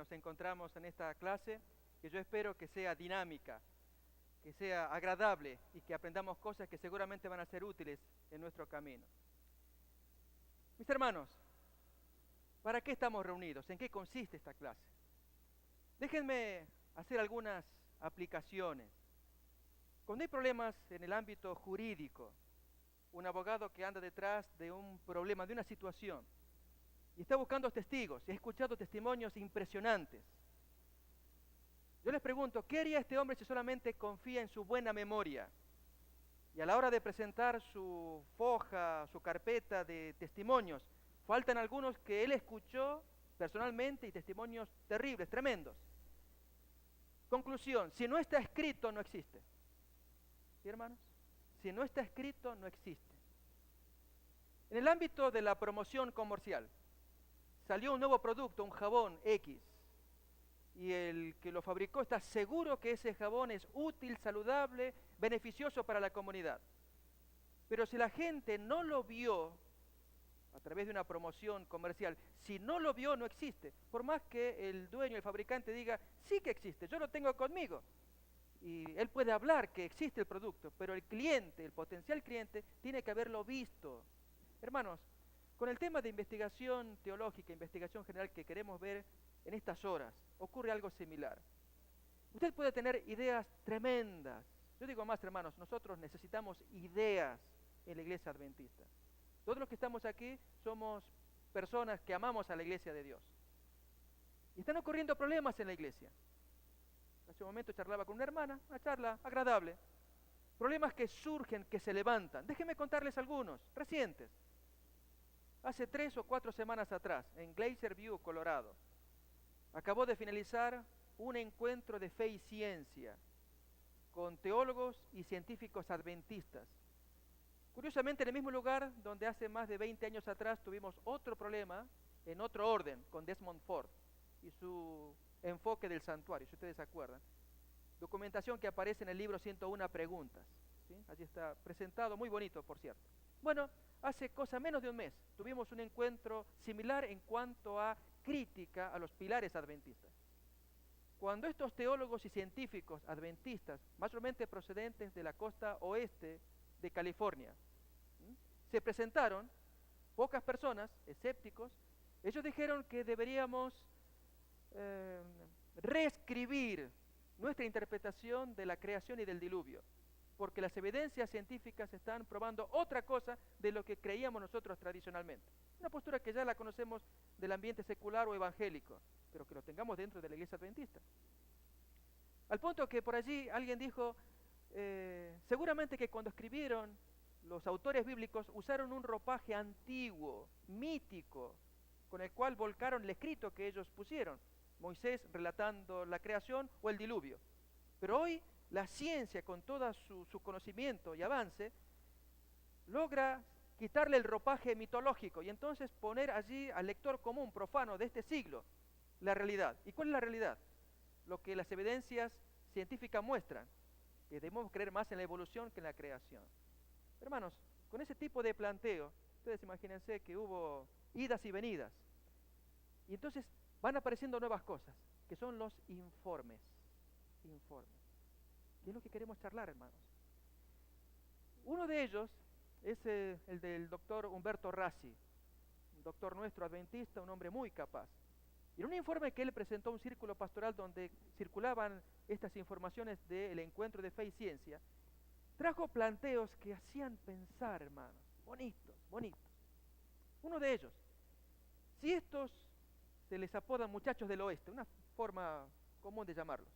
nos encontramos en esta clase, que yo espero que sea dinámica, que sea agradable y que aprendamos cosas que seguramente van a ser útiles en nuestro camino. Mis hermanos, ¿para qué estamos reunidos? ¿En qué consiste esta clase? Déjenme hacer algunas aplicaciones. Cuando hay problemas en el ámbito jurídico, un abogado que anda detrás de un problema, de una situación, y está buscando testigos, y ha escuchado testimonios impresionantes. Yo les pregunto, ¿qué haría este hombre si solamente confía en su buena memoria? Y a la hora de presentar su foja, su carpeta de testimonios, faltan algunos que él escuchó personalmente y testimonios terribles, tremendos. Conclusión, si no está escrito, no existe. ¿Sí, hermanos? Si no está escrito, no existe. En el ámbito de la promoción comercial, salió un nuevo producto, un jabón X, y el que lo fabricó está seguro que ese jabón es útil, saludable, beneficioso para la comunidad. Pero si la gente no lo vio a través de una promoción comercial, si no lo vio, no existe. Por más que el dueño, el fabricante diga, sí que existe, yo lo tengo conmigo. Y él puede hablar que existe el producto, pero el cliente, el potencial cliente, tiene que haberlo visto. Hermanos, con el tema de investigación teológica, investigación general que queremos ver en estas horas, ocurre algo similar. Usted puede tener ideas tremendas. Yo digo más, hermanos, nosotros necesitamos ideas en la iglesia adventista. Todos los que estamos aquí somos personas que amamos a la iglesia de Dios. Y están ocurriendo problemas en la iglesia. Hace un momento charlaba con una hermana, una charla agradable. Problemas que surgen, que se levantan. Déjenme contarles algunos, recientes. Hace 3 o 4 semanas atrás, en Glacier View, Colorado, acabó de finalizar un encuentro de fe y ciencia con teólogos y científicos adventistas. Curiosamente, en el mismo lugar donde hace más de 20 años atrás tuvimos otro problema en otro orden con Desmond Ford y su enfoque del santuario, si ustedes se acuerdan. Documentación que aparece en el libro 101 preguntas. ¿Sí? Allí está presentado, muy bonito, por cierto. Bueno, hace cosa menos de un mes tuvimos un encuentro similar en cuanto a crítica a los pilares adventistas. Cuando estos teólogos y científicos adventistas, mayormente procedentes de la costa oeste de California, se presentaron, pocas personas, escépticos, ellos dijeron que deberíamos reescribir nuestra interpretación de la creación y del diluvio, porque las evidencias científicas están probando otra cosa de lo que creíamos nosotros tradicionalmente. Una postura que ya la conocemos del ambiente secular o evangélico, pero que lo tengamos dentro de la iglesia adventista. Al punto que por allí alguien dijo, seguramente que cuando escribieron los autores bíblicos usaron un ropaje antiguo, mítico, con el cual volcaron el escrito que ellos pusieron, Moisés relatando la creación o el diluvio. Pero hoy la ciencia, con todo su conocimiento y avance, logra quitarle el ropaje mitológico y entonces poner allí al lector común, profano de este siglo, la realidad. ¿Y cuál es la realidad? Lo que las evidencias científicas muestran, que debemos creer más en la evolución que en la creación. Hermanos, con ese tipo de planteo, ustedes imagínense que hubo idas y venidas, y entonces van apareciendo nuevas cosas, que son los informes. Informes. ¿Qué es lo que queremos charlar, hermanos? Uno de ellos es el del doctor Humberto Rassi, un doctor nuestro adventista, un hombre muy capaz. Y en un informe que él presentó a un círculo pastoral donde circulaban estas informaciones del encuentro de fe y ciencia, trajo planteos que hacían pensar, hermanos, bonitos, bonitos. Uno de ellos, si estos se les apodan muchachos del oeste, una forma común de llamarlos,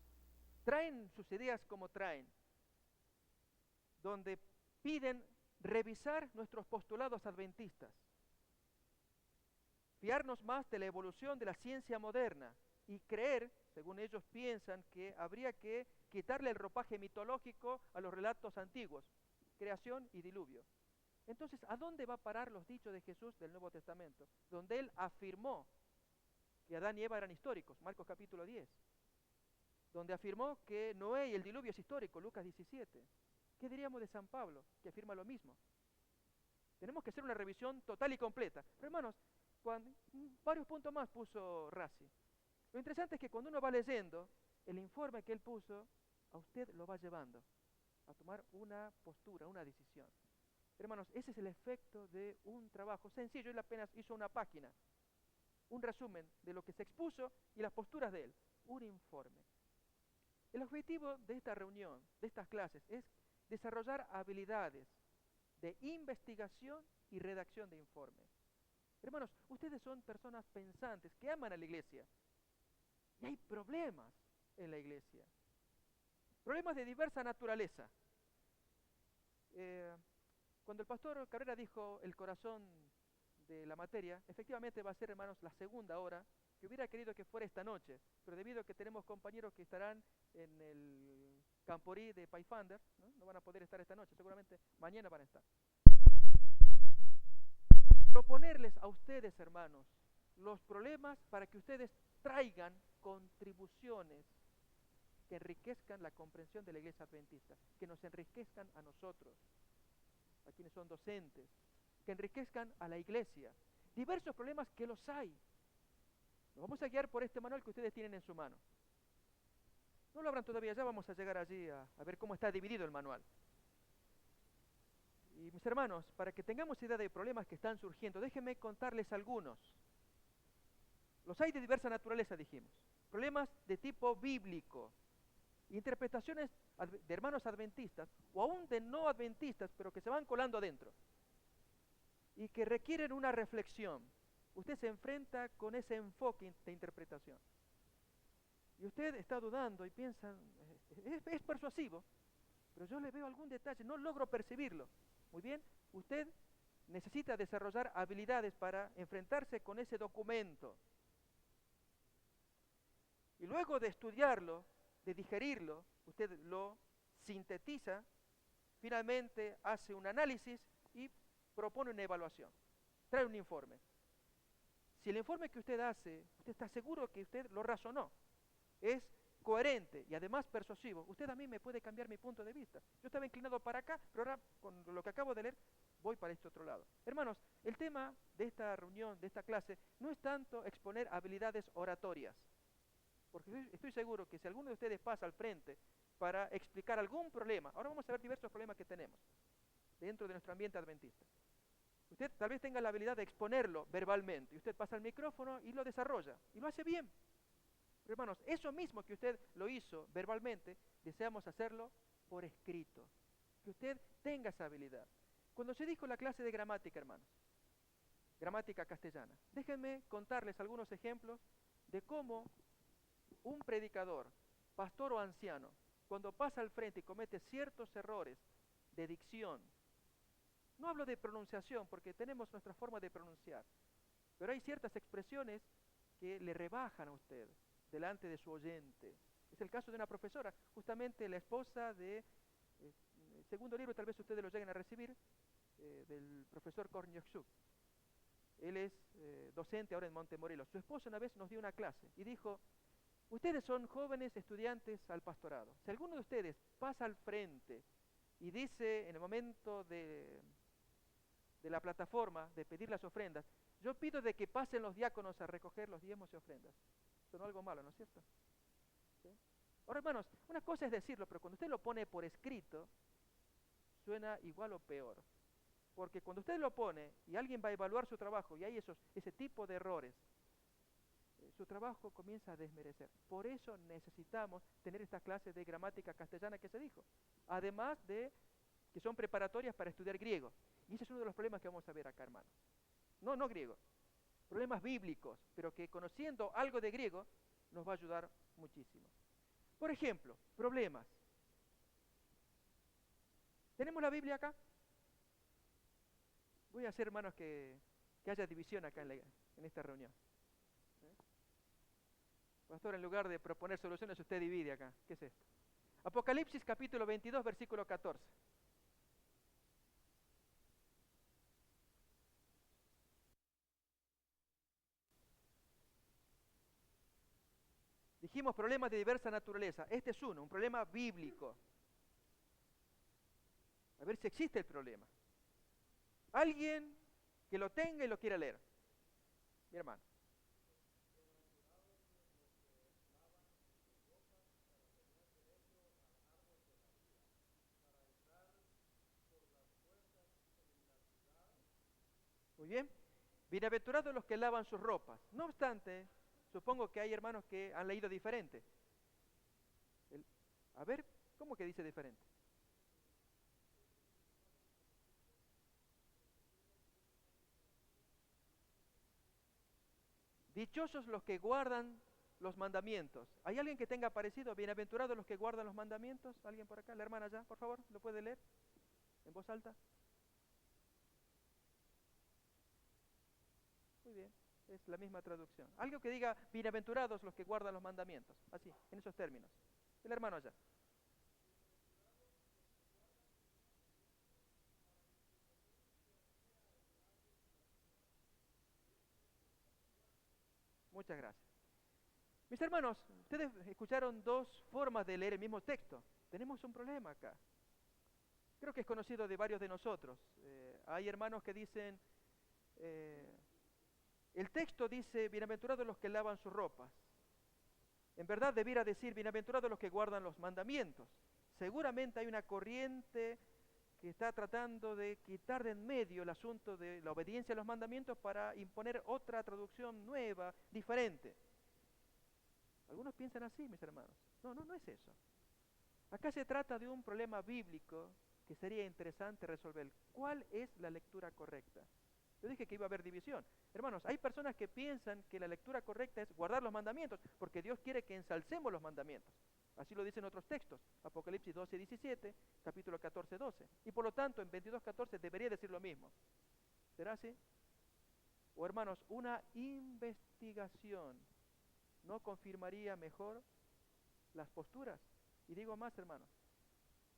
traen sus ideas como traen, donde piden revisar nuestros postulados adventistas, fiarnos más de la evolución de la ciencia moderna y creer, según ellos piensan, que habría que quitarle el ropaje mitológico a los relatos antiguos, creación y diluvio. Entonces, ¿a dónde va a parar los dichos de Jesús del Nuevo Testamento? Donde él afirmó que Adán y Eva eran históricos, Marcos capítulo 10. Donde afirmó que Noé y el diluvio es histórico, Lucas 17. ¿Qué diríamos de San Pablo, que afirma lo mismo? Tenemos que hacer una revisión total y completa. Pero hermanos, varios puntos más puso Rassi. Lo interesante es que cuando uno va leyendo, el informe que él puso, a usted lo va llevando a tomar una postura, una decisión. Hermanos, ese es el efecto de un trabajo sencillo. Él apenas hizo una página, un resumen de lo que se expuso y las posturas de él, un informe. El objetivo de esta reunión, de estas clases, es desarrollar habilidades de investigación y redacción de informes. Hermanos, ustedes son personas pensantes que aman a la iglesia. Y hay problemas en la iglesia. Problemas de diversa naturaleza. Cuando el pastor Cabrera dijo el corazón de la materia, efectivamente va a ser, hermanos, la segunda hora, que hubiera querido que fuera esta noche, pero debido a que tenemos compañeros que estarán en el Camporí de Pathfinder, no van a poder estar esta noche, seguramente mañana van a estar. Proponerles a ustedes, hermanos, los problemas para que ustedes traigan contribuciones que enriquezcan la comprensión de la iglesia adventista, que nos enriquezcan a nosotros, a quienes son docentes, que enriquezcan a la iglesia. Diversos problemas que los hay. Nos vamos a guiar por este manual que ustedes tienen en su mano. No lo abran todavía, ya vamos a llegar allí a ver cómo está dividido el manual. Y mis hermanos, para que tengamos idea de problemas que están surgiendo, déjenme contarles algunos. Los hay de diversa naturaleza, dijimos. Problemas de tipo bíblico, interpretaciones de hermanos adventistas, o aún de no adventistas, pero que se van colando adentro, y que requieren una reflexión. Usted se enfrenta con ese enfoque de interpretación. Y usted está dudando y piensa, es persuasivo, pero yo le veo algún detalle, no logro percibirlo. Muy bien, usted necesita desarrollar habilidades para enfrentarse con ese documento. Y luego de estudiarlo, de digerirlo, usted lo sintetiza, finalmente hace un análisis y propone una evaluación. Trae un informe. Si el informe que usted hace, usted está seguro que usted lo razonó, es coherente y además persuasivo, usted a mí me puede cambiar mi punto de vista. Yo estaba inclinado para acá, pero ahora con lo que acabo de leer voy para este otro lado. Hermanos, el tema de esta reunión, de esta clase, no es tanto exponer habilidades oratorias, porque estoy seguro que si alguno de ustedes pasa al frente para explicar algún problema, ahora vamos a ver diversos problemas que tenemos dentro de nuestro ambiente adventista. Usted tal vez tenga la habilidad de exponerlo verbalmente, y usted pasa el micrófono y lo desarrolla, y lo hace bien. Pero hermanos, eso mismo que usted lo hizo verbalmente, deseamos hacerlo por escrito, que usted tenga esa habilidad. Cuando se dijo la clase de gramática, hermanos, gramática castellana, déjenme contarles algunos ejemplos de cómo un predicador, pastor o anciano, cuando pasa al frente y comete ciertos errores de dicción, no hablo de pronunciación porque tenemos nuestra forma de pronunciar, pero hay ciertas expresiones que le rebajan a usted delante de su oyente. Es el caso de una profesora, justamente la esposa de el segundo libro, tal vez ustedes lo lleguen a recibir, del profesor Korniok-Suk. Él es docente ahora en Montemorelos. Su esposa una vez nos dio una clase y dijo: ustedes son jóvenes estudiantes al pastorado. Si alguno de ustedes pasa al frente y dice en el momento de la plataforma de pedir las ofrendas, yo pido de que pasen los diáconos a recoger los diezmos y ofrendas. Eso no es algo malo, ¿no es cierto? ¿Sí? Ahora, hermanos, una cosa es decirlo, pero cuando usted lo pone por escrito, suena igual o peor. Porque cuando usted lo pone y alguien va a evaluar su trabajo y hay ese tipo de errores, su trabajo comienza a desmerecer. Por eso necesitamos tener esta clase de gramática castellana que se dijo. Además de que son preparatorias para estudiar griego. Y ese es uno de los problemas que vamos a ver acá, hermano. No griego. Problemas bíblicos, pero que conociendo algo de griego nos va a ayudar muchísimo. Por ejemplo, problemas. ¿Tenemos la Biblia acá? Voy a hacer, hermanos, que haya división acá en esta reunión. Pastor, en lugar de proponer soluciones, usted divide acá. ¿Qué es esto? Apocalipsis capítulo 22, versículo 14. Dijimos problemas de diversa naturaleza. Este es uno, un problema bíblico. A ver si existe el problema. Alguien que lo tenga y lo quiera leer. Mi hermano. Muy bien. Bienaventurados los que lavan sus ropas. No obstante, supongo que hay hermanos que han leído diferente. A ver, ¿cómo que dice diferente? Dichosos los que guardan los mandamientos. ¿Hay alguien que tenga parecido? Bienaventurados los que guardan los mandamientos. ¿Alguien por acá? La hermana allá, por favor, ¿lo puede leer en voz alta? Muy bien, es la misma traducción. Algo que diga, bienaventurados los que guardan los mandamientos. Así, en esos términos. El hermano allá. Muchas gracias. Mis hermanos, ustedes escucharon dos formas de leer el mismo texto. Tenemos un problema acá. Creo que es conocido de varios de nosotros. Hay hermanos que dicen, el texto dice, bienaventurados los que lavan sus ropas. En verdad debiera decir, bienaventurados los que guardan los mandamientos. Seguramente hay una corriente que está tratando de quitar de en medio el asunto de la obediencia a los mandamientos para imponer otra traducción nueva, diferente. Algunos piensan así, mis hermanos. No es eso. Acá se trata de un problema bíblico que sería interesante resolver. ¿Cuál es la lectura correcta? Yo dije que iba a haber división. Hermanos, hay personas que piensan que la lectura correcta es guardar los mandamientos, porque Dios quiere que ensalcemos los mandamientos. Así lo dicen otros textos, Apocalipsis 12, 17, capítulo 14, 12. Y por lo tanto, en 22, 14 debería decir lo mismo. ¿Será así? O hermanos, una investigación ¿no confirmaría mejor las posturas? Y digo más, hermanos,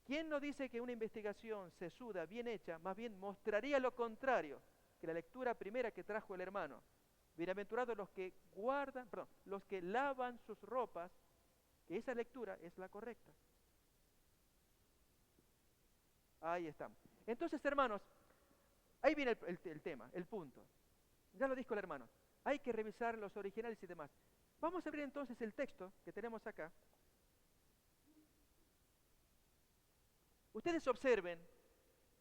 ¿quién no dice que una investigación sesuda, bien hecha, más bien mostraría lo contrario que la lectura primera que trajo el hermano? Bienaventurados los que guardan, perdón, los que lavan sus ropas, que esa lectura es la correcta. Ahí estamos. Entonces, hermanos, ahí viene el tema, el punto. Ya lo dijo el hermano. Hay que revisar los originales y demás. Vamos a abrir entonces el texto que tenemos acá. Ustedes observen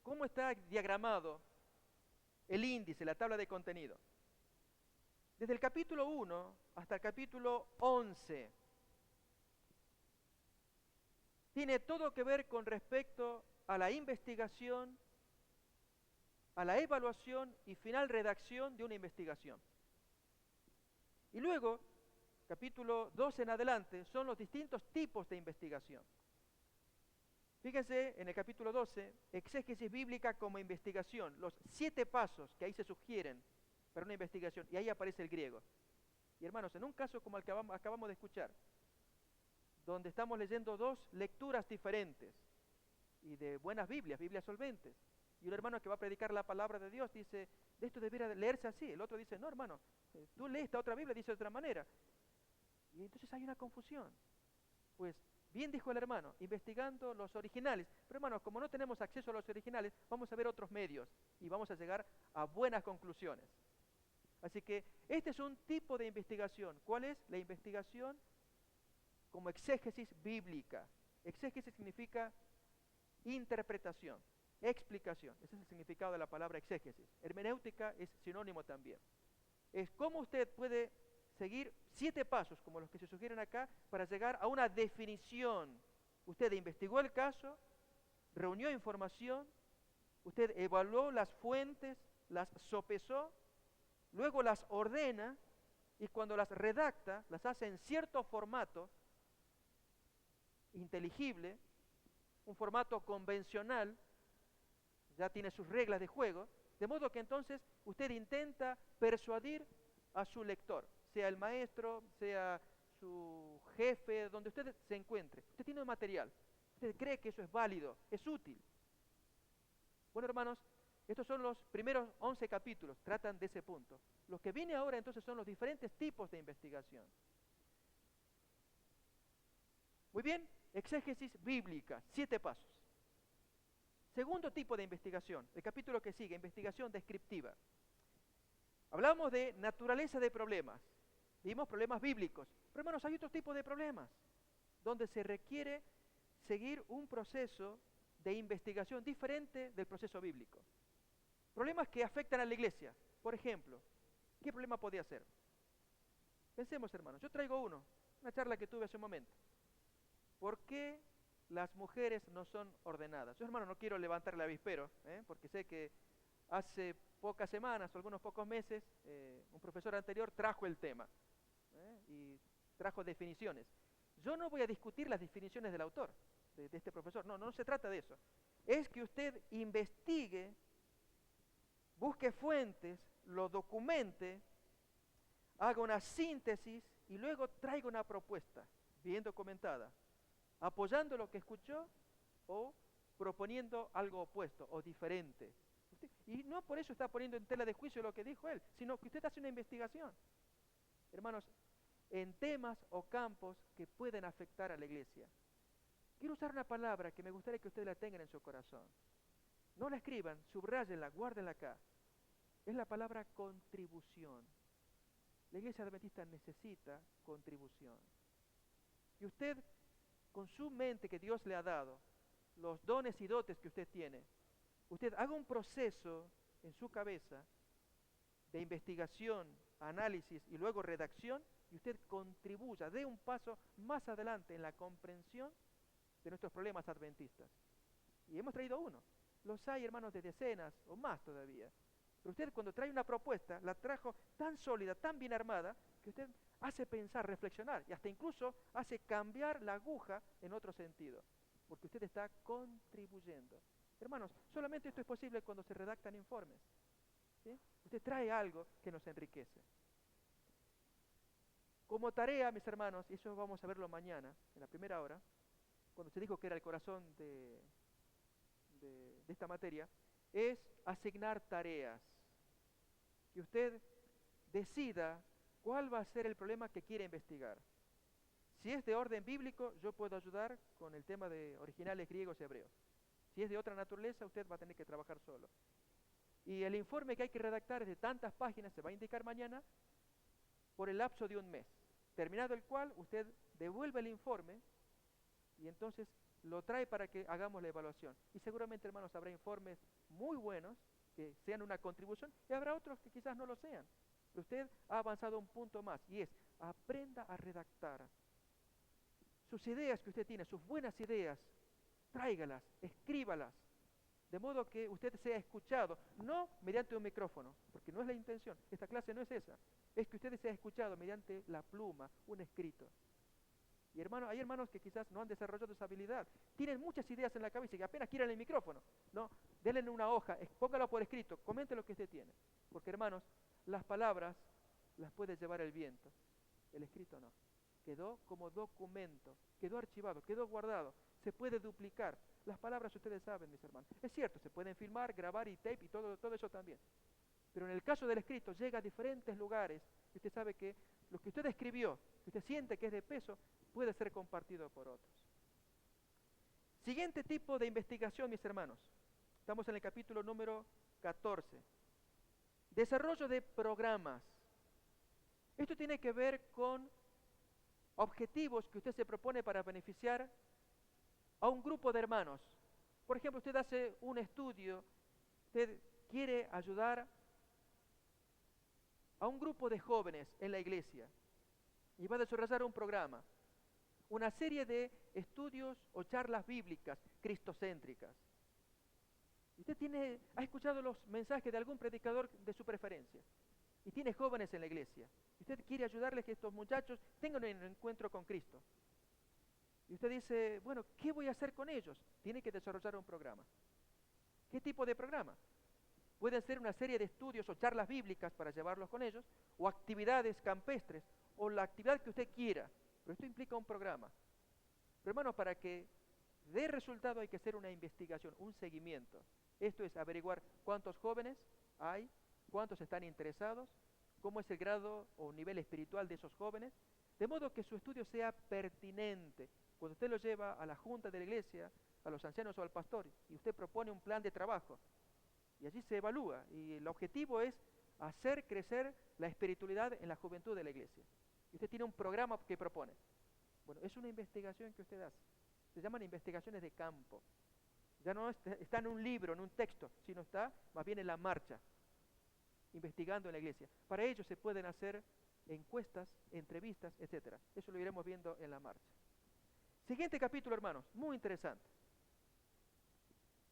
cómo está diagramado el índice, la tabla de contenido. Desde el capítulo 1 hasta el capítulo 11. Tiene todo que ver con respecto a la investigación, a la evaluación y final redacción de una investigación. Y luego, capítulo 12 en adelante, son los distintos tipos de investigación. Fíjense en el capítulo 12, exégesis bíblica como investigación, los 7 pasos que ahí se sugieren para una investigación, y ahí aparece el griego. Y hermanos, en un caso como el que acabamos de escuchar, donde estamos leyendo dos lecturas diferentes, y de buenas Biblias, Biblias solventes, y un hermano que va a predicar la palabra de Dios dice, de esto debería leerse así, el otro dice, no hermano, tú lees esta otra Biblia, dice de otra manera. Y entonces hay una confusión. Pues bien dijo el hermano, investigando los originales. Pero hermanos, como no tenemos acceso a los originales, vamos a ver otros medios y vamos a llegar a buenas conclusiones. Así que este es un tipo de investigación. ¿Cuál es? La investigación como exégesis bíblica. Exégesis significa interpretación, explicación. Ese es el significado de la palabra exégesis. Hermenéutica es sinónimo también. Es cómo usted puede seguir 7 pasos, como los que se sugieren acá, para llegar a una definición. Usted investigó el caso, reunió información, usted evaluó las fuentes, las sopesó, luego las ordena y cuando las redacta, las hace en cierto formato inteligible, un formato convencional, ya tiene sus reglas de juego, de modo que entonces usted intenta persuadir a su lector, sea el maestro, sea su jefe, donde usted se encuentre. Usted tiene un material, usted cree que eso es válido, es útil. Bueno, hermanos, estos son los primeros 11 capítulos, tratan de ese punto. Los que viene ahora entonces son los diferentes tipos de investigación. Muy bien, exégesis bíblica, 7 pasos. Segundo tipo de investigación, el capítulo que sigue, investigación descriptiva. Hablamos de naturaleza de problemas, vimos problemas bíblicos, pero hermanos, hay otro tipo de problemas, donde se requiere seguir un proceso de investigación diferente del proceso bíblico. Problemas que afectan a la iglesia, Por ejemplo, ¿qué problema podía ser? Pensemos, hermanos, yo traigo una charla que tuve hace un momento. ¿Por qué las mujeres no son ordenadas? Yo, hermano, no quiero levantar el avispero, porque sé que hace pocas semanas o algunos pocos meses un profesor anterior trajo el tema y trajo definiciones. Yo no voy a discutir las definiciones del autor, de este profesor, no se trata de eso. Es que usted investigue, busque fuentes, lo documente, haga una síntesis y luego traiga una propuesta bien documentada, apoyando lo que escuchó o proponiendo algo opuesto o diferente. Y no por eso está poniendo en tela de juicio lo que dijo él, sino que usted hace una investigación. Hermanos, en temas o campos que pueden afectar a la iglesia. Quiero usar una palabra que me gustaría que ustedes la tengan en su corazón. No la escriban, subrayenla, guárdenla acá. Es la palabra contribución. La iglesia adventista necesita contribución. Y usted, con su mente que Dios le ha dado, los dones y dotes que usted tiene, usted haga un proceso en su cabeza de investigación, análisis y luego redacción, y usted contribuya, dé un paso más adelante en la comprensión de nuestros problemas adventistas. Y hemos traído uno. Los hay, hermanos, de decenas o más todavía. Pero usted cuando trae una propuesta, la trajo tan sólida, tan bien armada, que usted hace pensar, reflexionar, y hasta incluso hace cambiar la aguja en otro sentido, porque usted está contribuyendo. Hermanos, solamente esto es posible cuando se redactan informes. ¿Sí? Usted trae algo que nos enriquece. Como tarea, mis hermanos, y eso vamos a verlo mañana, en la primera hora, cuando se dijo que era el corazón de esta materia, es asignar tareas. Que usted decida cuál va a ser el problema que quiere investigar. Si es de orden bíblico, yo puedo ayudar con el tema de originales griegos y hebreos. Si es de otra naturaleza, usted va a tener que trabajar solo. Y el informe que hay que redactar es de tantas páginas, se va a indicar mañana, por el lapso de un mes. Terminado el cual, usted devuelve el informe y entonces lo trae para que hagamos la evaluación. Y seguramente, hermanos, habrá informes muy buenos que sean una contribución y habrá otros que quizás no lo sean. Pero usted ha avanzado un punto más y es, aprenda a redactar. Sus ideas que usted tiene, sus buenas ideas, tráigalas, escríbalas, de modo que usted sea escuchado, no mediante un micrófono, porque no es la intención, esta clase no es esa, es que usted sea escuchado mediante la pluma, un escrito. Y hermanos, hay hermanos que quizás no han desarrollado esa habilidad, tienen muchas ideas en la cabeza y apenas quieren el micrófono, no, denle una hoja, póngalo por escrito, comente lo que usted tiene, porque hermanos, las palabras las puede llevar el viento, el escrito no. Quedó como documento, quedó archivado, quedó guardado, se puede duplicar. Las palabras ustedes saben, mis hermanos. Es cierto, se pueden filmar, grabar y tape y todo eso también. Pero en el caso del escrito llega a diferentes lugares y usted sabe que lo que usted escribió, que usted siente que es de peso, puede ser compartido por otros. Siguiente tipo de investigación, mis hermanos. Estamos en el capítulo número 14. Desarrollo de programas. Esto tiene que ver con objetivos que usted se propone para beneficiar a un grupo de hermanos. Por ejemplo, usted hace un estudio, usted quiere ayudar a un grupo de jóvenes en la iglesia y va a desarrollar un programa, una serie de estudios o charlas bíblicas cristocéntricas. Usted ha escuchado los mensajes de algún predicador de su preferencia y tiene jóvenes en la iglesia. Usted quiere ayudarles que estos muchachos tengan un encuentro con Cristo. Y usted dice, bueno, ¿qué voy a hacer con ellos? Tiene que desarrollar un programa. ¿Qué tipo de programa? Pueden ser una serie de estudios o charlas bíblicas para llevarlos con ellos, o actividades campestres, o la actividad que usted quiera. Pero esto implica un programa. Pero hermanos, para que dé resultado hay que hacer una investigación, un seguimiento. Esto es averiguar cuántos jóvenes hay, cuántos están interesados, cómo es el grado o nivel espiritual de esos jóvenes, de modo que su estudio sea pertinente. Cuando usted lo lleva a la junta de la iglesia, a los ancianos o al pastor, y usted propone un plan de trabajo, y allí se evalúa, y el objetivo es hacer crecer la espiritualidad en la juventud de la iglesia. Y usted tiene un programa que propone. Bueno, es una investigación que usted hace. Se llaman investigaciones de campo. Ya no está en un libro, en un texto, sino está más bien en la marcha. investigando en la iglesia. Para ello se pueden hacer encuestas, entrevistas, etc. Eso lo iremos viendo en la marcha. Siguiente capítulo, hermanos, muy interesante.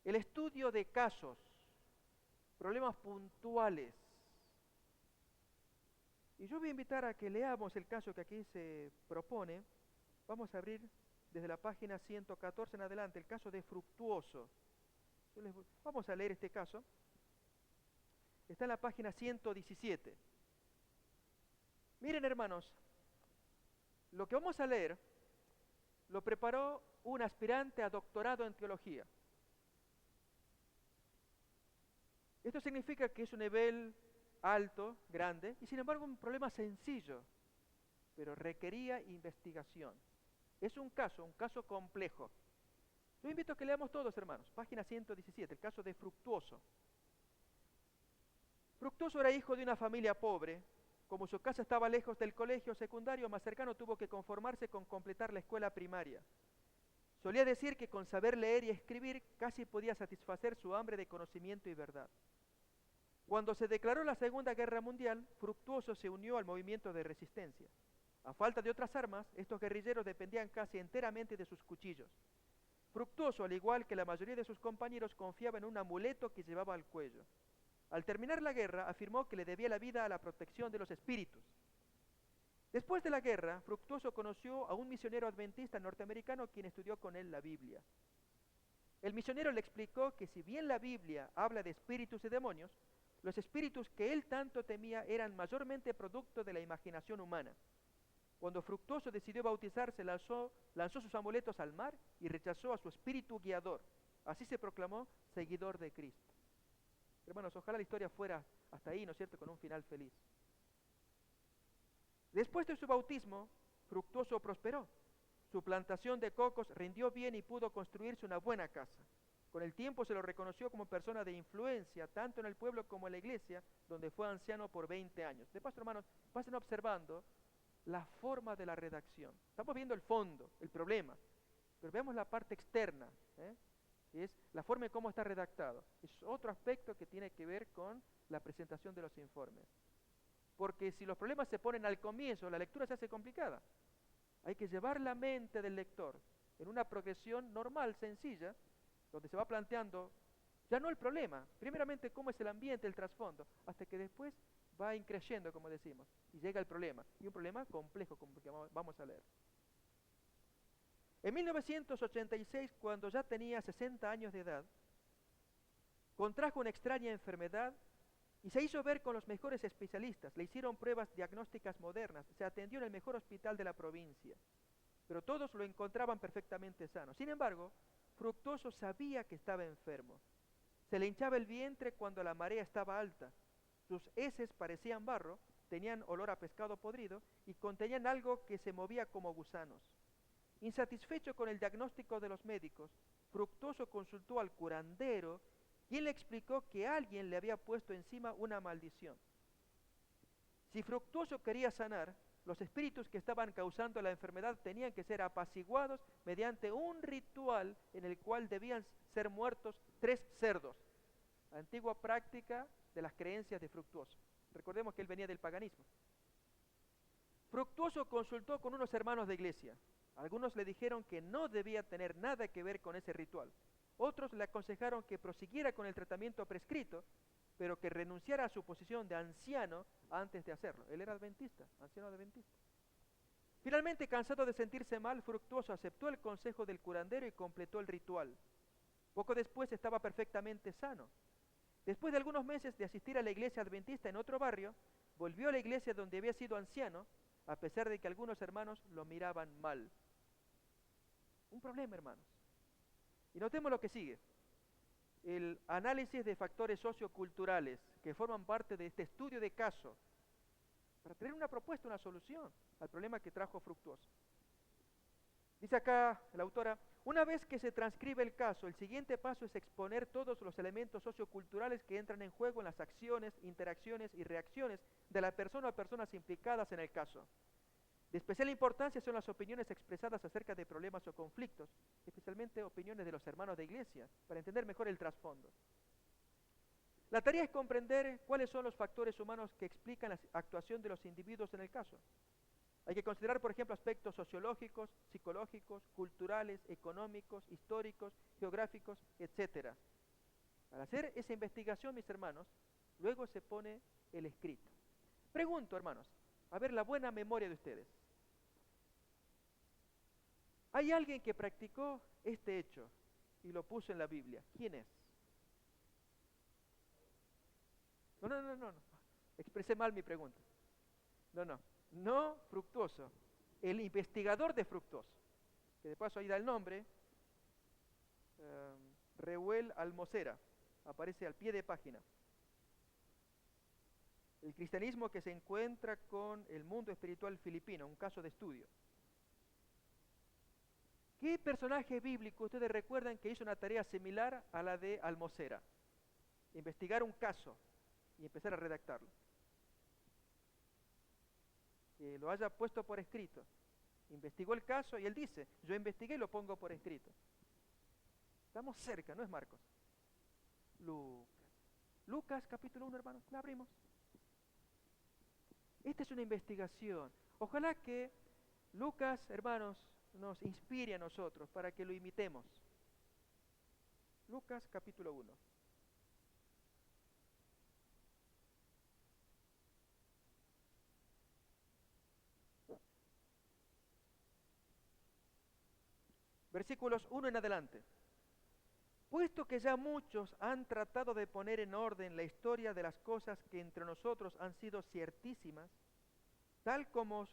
El estudio de casos, problemas puntuales. Y yo voy a invitar a que leamos el caso que aquí se propone. Vamos a abrir desde la página 114 en adelante, el caso de Fructuoso. Vamos a leer este caso. Está en la página 117. Miren, hermanos, lo que vamos a leer lo preparó un aspirante a doctorado en teología. Esto significa que es un nivel alto, grande, y sin embargo un problema sencillo, pero requería investigación. Es un caso complejo. Yo invito a que leamos todos, hermanos. Página 117, el caso de Fructuoso. Fructuoso era hijo de una familia pobre. Como su casa estaba lejos del colegio secundario más cercano, tuvo que conformarse con completar la escuela primaria. Solía decir que con saber leer y escribir casi podía satisfacer su hambre de conocimiento y verdad. Cuando se declaró la Segunda Guerra Mundial, Fructuoso se unió al movimiento de resistencia. A falta de otras armas, estos guerrilleros dependían casi enteramente de sus cuchillos. Fructuoso, al igual que la mayoría de sus compañeros, confiaba en un amuleto que llevaba al cuello. Al terminar la guerra, afirmó que le debía la vida a la protección de los espíritus. Después de la guerra, Fructuoso conoció a un misionero adventista norteamericano quien estudió con él la Biblia. El misionero le explicó que si bien la Biblia habla de espíritus y demonios, los espíritus que él tanto temía eran mayormente producto de la imaginación humana. Cuando Fructuoso decidió bautizarse, lanzó sus amuletos al mar y rechazó a su espíritu guiador. Así se proclamó seguidor de Cristo. Hermanos, ojalá la historia fuera hasta ahí, ¿no es cierto?, con un final feliz. Después de su bautismo, Fructuoso prosperó. Su plantación de cocos rindió bien y pudo construirse una buena casa. Con el tiempo se lo reconoció como persona de influencia, tanto en el pueblo como en la iglesia, donde fue anciano por 20 años. De paso, hermanos, pasen observando la forma de la redacción. Estamos viendo el fondo, el problema, pero veamos la parte externa, que es la forma en cómo está redactado. Es otro aspecto que tiene que ver con la presentación de los informes. Porque si los problemas se ponen al comienzo, la lectura se hace complicada. Hay que llevar la mente del lector en una progresión normal, sencilla, donde se va planteando ya no el problema, primeramente cómo es el ambiente, el trasfondo, hasta que después va increciendo, como decimos, y llega el problema, y un problema complejo, como que vamos a leer. En 1986, cuando ya tenía 60 años de edad, contrajo una extraña enfermedad y se hizo ver con los mejores especialistas. Le hicieron pruebas diagnósticas modernas, se atendió en el mejor hospital de la provincia, pero todos lo encontraban perfectamente sano. Sin embargo, Fructuoso sabía que estaba enfermo. Se le hinchaba el vientre cuando la marea estaba alta. Sus heces parecían barro, tenían olor a pescado podrido y contenían algo que se movía como gusanos. Insatisfecho con el diagnóstico de los médicos, Fructuoso consultó al curandero, quien le explicó que alguien le había puesto encima una maldición. Si Fructuoso quería sanar, los espíritus que estaban causando la enfermedad tenían que ser apaciguados mediante un ritual en el cual debían ser muertos 3 cerdos. Antigua práctica de las creencias de Fructuoso. Recordemos que él venía del paganismo. Fructuoso consultó con unos hermanos de iglesia. Algunos le dijeron que no debía tener nada que ver con ese ritual. Otros le aconsejaron que prosiguiera con el tratamiento prescrito, pero que renunciara a su posición de anciano antes de hacerlo. Él era adventista, anciano adventista. Finalmente, cansado de sentirse mal, Fructuoso aceptó el consejo del curandero y completó el ritual. Poco después estaba perfectamente sano. Después de algunos meses de asistir a la iglesia adventista en otro barrio, volvió a la iglesia donde había sido anciano, a pesar de que algunos hermanos lo miraban mal. Un problema, hermanos. Y notemos lo que sigue. El análisis de factores socioculturales que forman parte de este estudio de caso para tener una propuesta, una solución al problema que trajo Fructuoso. Dice acá la autora, una vez que se transcribe el caso, el siguiente paso es exponer todos los elementos socioculturales que entran en juego en las acciones, interacciones y reacciones de la persona o personas implicadas en el caso. De especial importancia son las opiniones expresadas acerca de problemas o conflictos, especialmente opiniones de los hermanos de iglesia, para entender mejor el trasfondo. La tarea es comprender cuáles son los factores humanos que explican la actuación de los individuos en el caso. Hay que considerar, por ejemplo, aspectos sociológicos, psicológicos, culturales, económicos, históricos, geográficos, etc. Al hacer esa investigación, mis hermanos, luego se pone el escrito. Pregunto, hermanos, a ver la buena memoria de ustedes. ¿Hay alguien que practicó este hecho y lo puso en la Biblia? ¿Quién es? No. Expresé mal mi pregunta. No Fructuoso. El investigador de Fructuoso, que de paso ahí da el nombre, Reuel Almocera, aparece al pie de página. El cristianismo que se encuentra con el mundo espiritual filipino, un caso de estudio. ¿Qué personaje bíblico ustedes recuerdan que hizo una tarea similar a la de Almocera? Investigar un caso y empezar a redactarlo. Que lo haya puesto por escrito. Investigó el caso y él dice, yo investigué y lo pongo por escrito. Estamos cerca, ¿no es Marcos? Lucas capítulo 1, hermanos, la abrimos. Esta es una investigación. Ojalá que Lucas, hermanos, nos inspire a nosotros para que lo imitemos. Lucas capítulo 1. Versículos 1 en adelante. Puesto que ya muchos han tratado de poner en orden la historia de las cosas que entre nosotros han sido ciertísimas, tal como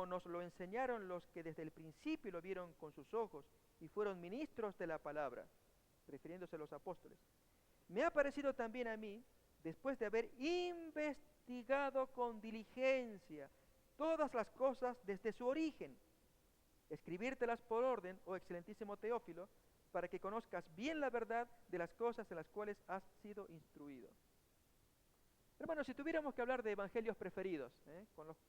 nos lo enseñaron los que desde el principio lo vieron con sus ojos y fueron ministros de la palabra, refiriéndose a los apóstoles, me ha parecido también a mí, después de haber investigado con diligencia todas las cosas desde su origen, escribírtelas por orden, oh excelentísimo Teófilo, para que conozcas bien la verdad de las cosas en las cuales has sido instruido. Hermanos, si tuviéramos que hablar de evangelios preferidos,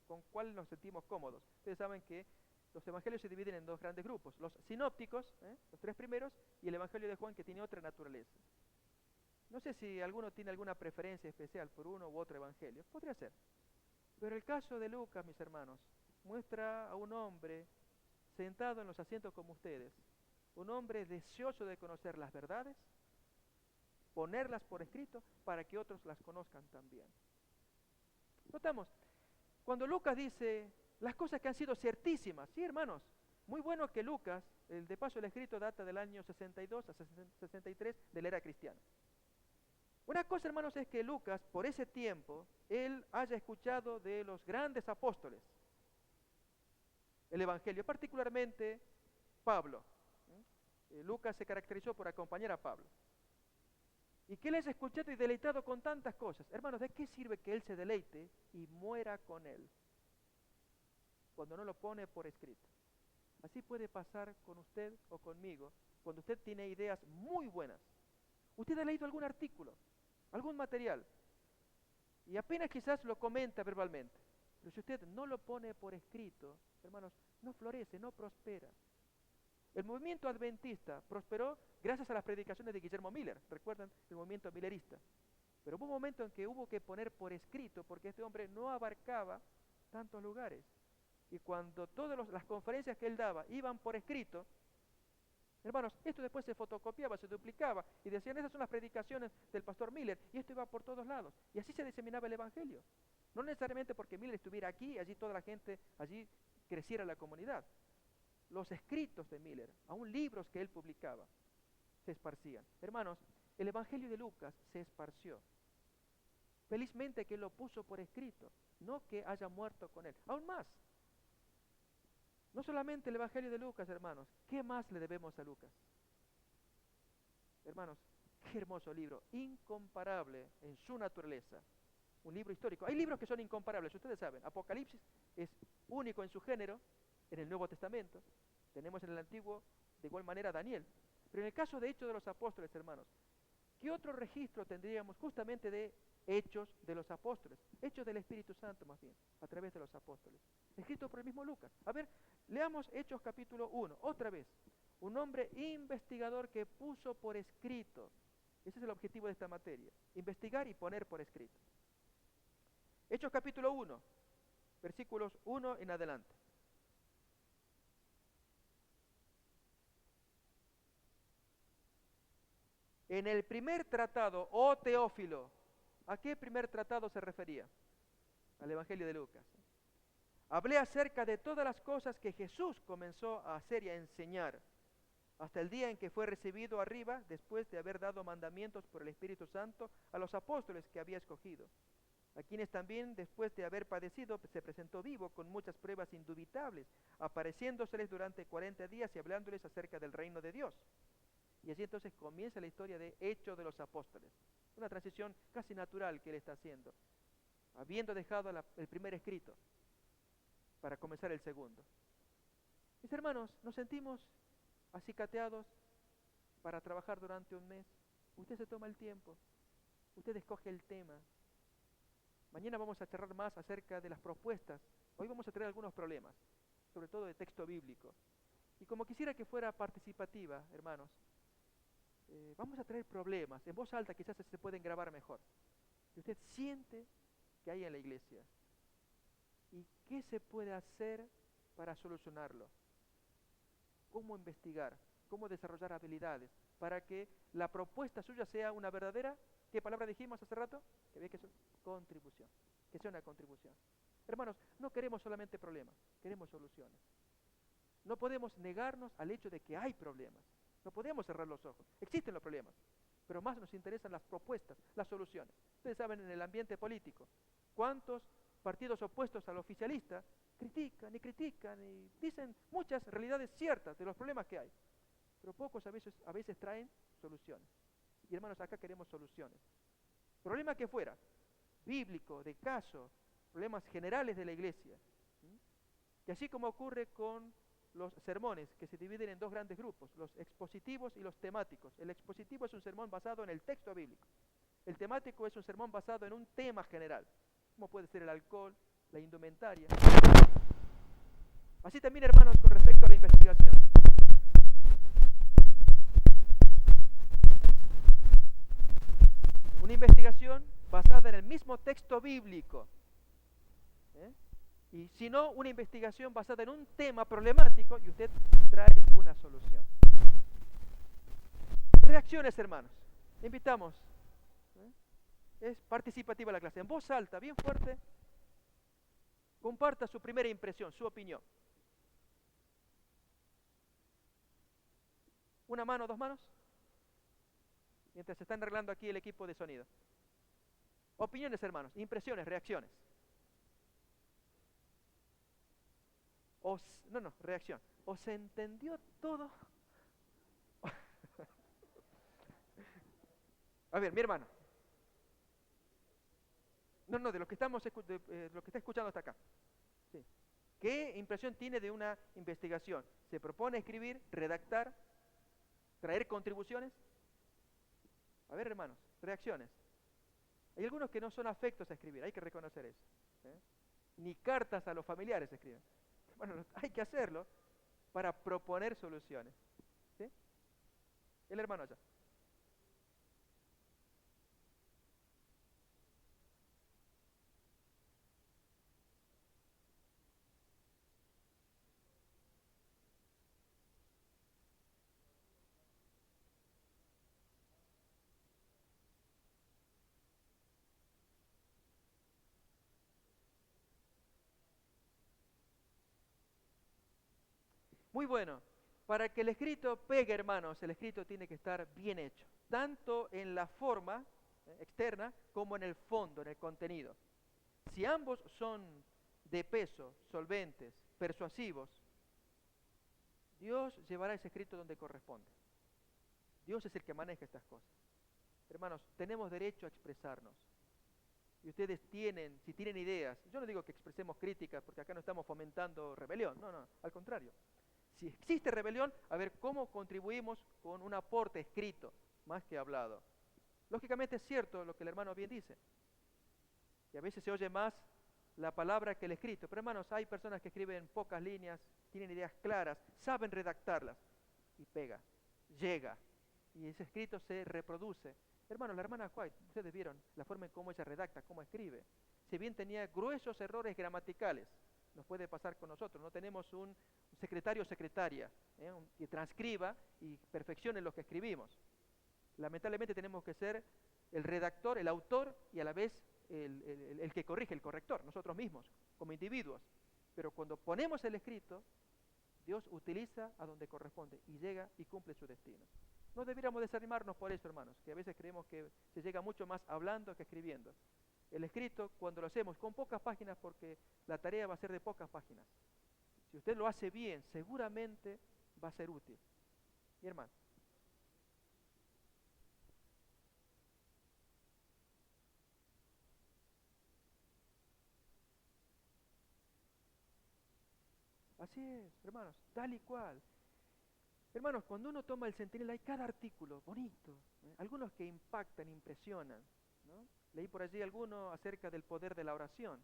con cuál nos sentimos cómodos, ustedes saben que los evangelios se dividen en dos grandes grupos, los sinópticos, los tres primeros, y el evangelio de Juan, que tiene otra naturaleza. No sé si alguno tiene alguna preferencia especial por uno u otro evangelio, podría ser. Pero el caso de Lucas, mis hermanos, muestra a un hombre sentado en los asientos como ustedes, un hombre deseoso de conocer las verdades, ponerlas por escrito para que otros las conozcan también. Notamos, cuando Lucas dice las cosas que han sido ciertísimas, sí, hermanos, muy bueno que Lucas, de paso el escrito data del año 62 a 63 de la era cristiana. Una cosa, hermanos, es que Lucas, por ese tiempo, él haya escuchado de los grandes apóstoles el evangelio, particularmente Pablo. Lucas se caracterizó por acompañar a Pablo. Y que él haya escuchado y deleitado con tantas cosas. Hermanos, ¿de qué sirve que él se deleite y muera con él cuando no lo pone por escrito? Así puede pasar con usted o conmigo cuando usted tiene ideas muy buenas. Usted ha leído algún artículo, algún material, y apenas quizás lo comenta verbalmente. Pero si usted no lo pone por escrito, hermanos, no florece, no prospera. El movimiento adventista prosperó gracias a las predicaciones de Guillermo Miller. ¿Recuerdan el movimiento millerista? Pero hubo un momento en que hubo que poner por escrito porque este hombre no abarcaba tantos lugares. Y cuando todas las conferencias que él daba iban por escrito, hermanos, esto después se fotocopiaba, se duplicaba y decían, esas son las predicaciones del pastor Miller, y esto iba por todos lados. Y así se diseminaba el evangelio. No necesariamente porque Miller estuviera aquí y allí toda la gente, allí creciera la comunidad. Los escritos de Miller, aún libros que él publicaba, se esparcían. Hermanos, el evangelio de Lucas se esparció. Felizmente que él lo puso por escrito, no que haya muerto con él. Aún más, no solamente el evangelio de Lucas, hermanos, ¿qué más le debemos a Lucas? Hermanos, qué hermoso libro, incomparable en su naturaleza, un libro histórico. Hay libros que son incomparables, ustedes saben, Apocalipsis es único en su género, en el Nuevo Testamento, tenemos en el Antiguo de igual manera Daniel, pero en el caso de Hechos de los Apóstoles, hermanos, ¿qué otro registro tendríamos justamente de Hechos de los Apóstoles? Hechos del Espíritu Santo más bien, a través de los apóstoles, escrito por el mismo Lucas. A ver, leamos Hechos capítulo 1, otra vez, un hombre investigador que puso por escrito Ese es el objetivo de esta materia, investigar y poner por escrito. Hechos capítulo 1, versículos 1 en adelante. En el primer tratado, oh Teófilo, ¿a qué primer tratado se refería? Al Evangelio de Lucas. Hablé acerca de todas las cosas que Jesús comenzó a hacer y a enseñar, hasta el día en que fue recibido arriba, después de haber dado mandamientos por el Espíritu Santo a los apóstoles que había escogido, a quienes también, después de haber padecido, se presentó vivo con muchas pruebas indubitables, apareciéndoseles durante 40 días y hablándoles acerca del reino de Dios. Y así entonces comienza la historia de Hechos de los Apóstoles. Una transición casi natural que él está haciendo, habiendo dejado el primer escrito para comenzar el segundo. Mis hermanos, nos sentimos acicateados para trabajar durante un mes. Usted se toma el tiempo, usted escoge el tema. Mañana vamos a charlar más acerca de las propuestas. Hoy vamos a traer algunos problemas, sobre todo de texto bíblico. Y como quisiera que fuera participativa, hermanos, vamos a traer problemas. En voz alta quizás se pueden grabar mejor. Que usted siente que hay en la iglesia. ¿Y qué se puede hacer para solucionarlo? ¿Cómo investigar? ¿Cómo desarrollar habilidades? Para que la propuesta suya sea una verdadera, ¿qué palabra dijimos hace rato? Que ve que es contribución. Que sea una contribución. Hermanos, no queremos solamente problemas, queremos soluciones. No podemos negarnos al hecho de que hay problemas. No podemos cerrar los ojos. Existen los problemas, pero más nos interesan las propuestas, las soluciones. Ustedes saben, en el ambiente político, ¿cuántos partidos opuestos al oficialista critican y dicen muchas realidades ciertas de los problemas que hay? Pero pocos a veces traen soluciones. Y hermanos, acá queremos soluciones. Problema que fuera, bíblico, de caso, problemas generales de la iglesia. Que así como ocurre con los sermones, que se dividen en dos grandes grupos, los expositivos y los temáticos. El expositivo es un sermón basado en el texto bíblico. El temático es un sermón basado en un tema general, como puede ser el alcohol, la indumentaria. Así también, hermanos, con respecto a la investigación. Una investigación basada en el mismo texto bíblico. Y si no, una investigación basada en un tema problemático y usted trae una solución. Reacciones, hermanos. Invitamos. Es participativa la clase. En voz alta, bien fuerte, comparta su primera impresión, su opinión. ¿Una mano, dos manos? Mientras se están arreglando aquí el equipo de sonido. Opiniones, hermanos, impresiones, reacciones. Reacción. ¿O se entendió todo? A ver, mi hermano. De lo que lo que está escuchando hasta acá. Sí. ¿Qué impresión tiene de una investigación? ¿Se propone escribir, redactar, traer contribuciones? A ver, hermanos, reacciones. Hay algunos que no son afectos a escribir, hay que reconocer eso. Ni cartas a los familiares escriben. Bueno, hay que hacerlo para proponer soluciones. ¿Sí? El hermano allá. Muy bueno. Para que el escrito pegue, hermanos, el escrito tiene que estar bien hecho, tanto en la forma externa como en el fondo, en el contenido. Si ambos son de peso, solventes, persuasivos, Dios llevará ese escrito donde corresponde. Dios es el que maneja estas cosas. Hermanos, tenemos derecho a expresarnos. Y ustedes si tienen ideas, yo no digo que expresemos críticas porque acá no estamos fomentando rebelión, no, al contrario. Si existe rebelión, a ver cómo contribuimos con un aporte escrito, más que hablado. Lógicamente es cierto lo que el hermano bien dice. Y a veces se oye más la palabra que el escrito. Pero hermanos, hay personas que escriben pocas líneas, tienen ideas claras, saben redactarlas. Y pega, llega. Y ese escrito se reproduce Hermanos, la hermana White, ustedes vieron la forma en cómo ella redacta, cómo escribe. Si bien tenía gruesos errores gramaticales, nos puede pasar con nosotros, no tenemos un secretario o secretaria que transcriba y perfeccione lo que escribimos. Lamentablemente tenemos que ser el redactor, el autor y a la vez el que corrige, el corrector, nosotros mismos, como individuos. Pero cuando ponemos el escrito, Dios utiliza a donde corresponde y llega y cumple su destino. No deberíamos desanimarnos por eso, hermanos, que a veces creemos que se llega mucho más hablando que escribiendo. El escrito, cuando lo hacemos con pocas páginas, porque la tarea va a ser de pocas páginas, si usted lo hace bien, seguramente va a ser útil. Mi hermano. Así es, hermanos, tal y cual. Hermanos, cuando uno toma el Centinela hay cada artículo bonito, algunos que impactan, impresionan, ¿no? Leí por allí alguno acerca del poder de la oración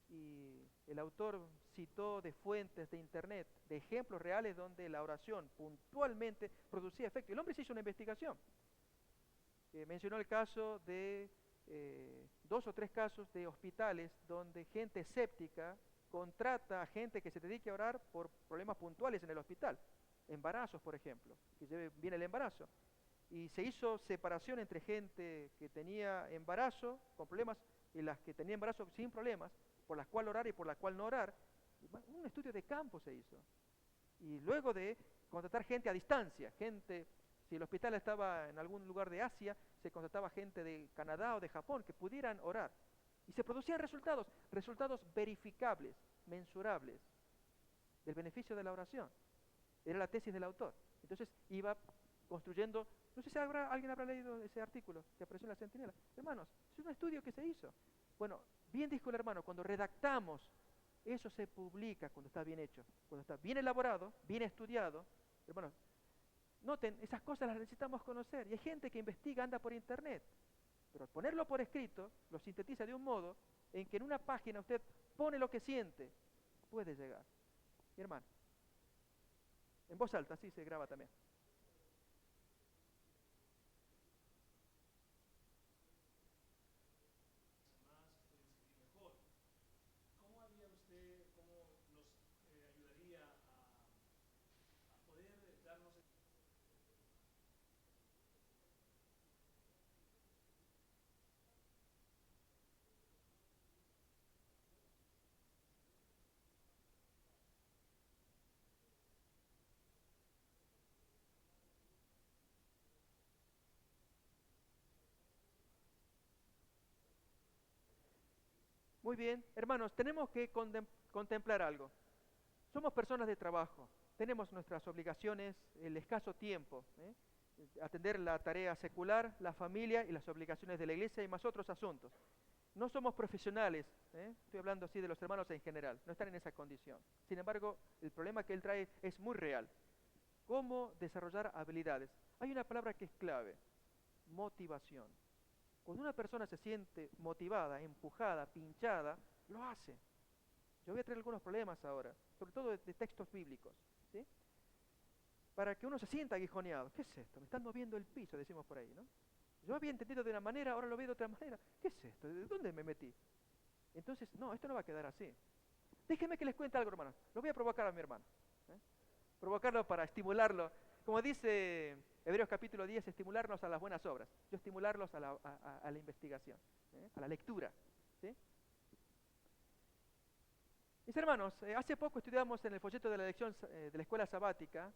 y el autor citó de fuentes de internet, de ejemplos reales donde la oración puntualmente producía efecto. El hombre se hizo una investigación, mencionó el caso de 2 o 3 casos de hospitales donde gente escéptica contrata a gente que se dedique a orar por problemas puntuales en el hospital, embarazos por ejemplo, que lleve bien el embarazo. Y se hizo separación entre gente que tenía embarazo con problemas y las que tenían embarazo sin problemas, por las cuales orar y por las cuales no orar. Un estudio de campo se hizo. Y luego de contratar gente a distancia, gente, si el hospital estaba en algún lugar de Asia, se contrataba gente de Canadá o de Japón que pudieran orar. Y se producían resultados, resultados verificables, mensurables, del beneficio de la oración. Era la tesis del autor. Entonces iba construyendo, no sé si alguien habrá leído ese artículo que apareció en la Centinela. Hermanos, es un estudio que se hizo. Bueno, bien dijo el hermano, cuando redactamos, eso se publica cuando está bien hecho, cuando está bien elaborado, bien estudiado. Hermanos, noten, esas cosas las necesitamos conocer. Y hay gente que investiga, anda por internet, pero al ponerlo por escrito, lo sintetiza de un modo en que en una página usted pone lo que siente, puede llegar. Mi hermano, en voz alta, así se graba también. Más pueden escribir mejor. ¿Cómo haría usted, cómo nos ayudaría a poder darnos Muy bien, hermanos, tenemos que contemplar algo. Somos personas de trabajo, tenemos nuestras obligaciones, el escaso tiempo, atender la tarea secular, la familia y las obligaciones de la iglesia y más otros asuntos. No somos profesionales, estoy hablando así de los hermanos en general, no están en esa condición. Sin embargo, el problema que él trae es muy real. ¿Cómo desarrollar habilidades? Hay una palabra que es clave, motivación. Cuando una persona se siente motivada, empujada, pinchada, lo hace. Yo voy a traer algunos problemas ahora, sobre todo de textos bíblicos, ¿sí? Para que uno se sienta aguijoneado. ¿Qué es esto? Me están moviendo el piso, decimos por ahí, ¿no? Yo había entendido de una manera, ahora lo veo de otra manera. ¿Qué es esto? ¿De dónde me metí? Entonces, no, esto no va a quedar así. Déjenme que les cuente algo, hermano. Lo voy a provocar a mi hermano. ¿eh? Provocarlo para estimularlo. Como dice Hebreos capítulo 10, estimularnos a las buenas obras. Yo estimularlos a la investigación, a la lectura. ¿Sí? Mis hermanos, hace poco estudiamos en el folleto de la lección de la escuela sabática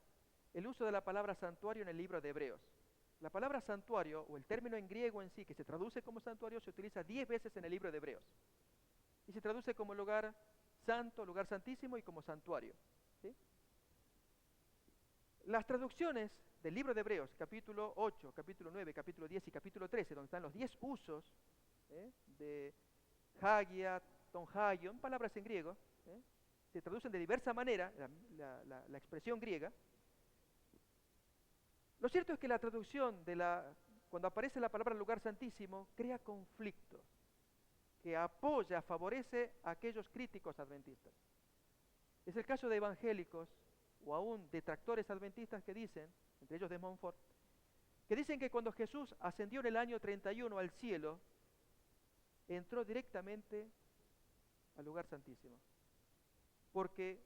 el uso de la palabra santuario en el libro de Hebreos. La palabra santuario, o el término en griego en sí, que se traduce como santuario, se utiliza 10 veces en el libro de Hebreos. Y se traduce como lugar santo, lugar santísimo y como santuario. ¿Sí? Las traducciones del libro de Hebreos, capítulo 8, capítulo 9, capítulo 10 y capítulo 13, donde están los 10 usos de hagia, tonhaion, palabras en griego, se traducen de diversa manera, la expresión griega. Lo cierto es que la traducción cuando aparece la palabra lugar santísimo, crea conflicto, que apoya, favorece a aquellos críticos adventistas. Es el caso de evangélicos o aún detractores adventistas que dicen, entre ellos de Montfort, que dicen que cuando Jesús ascendió en el año 31 al cielo, entró directamente al lugar santísimo. Porque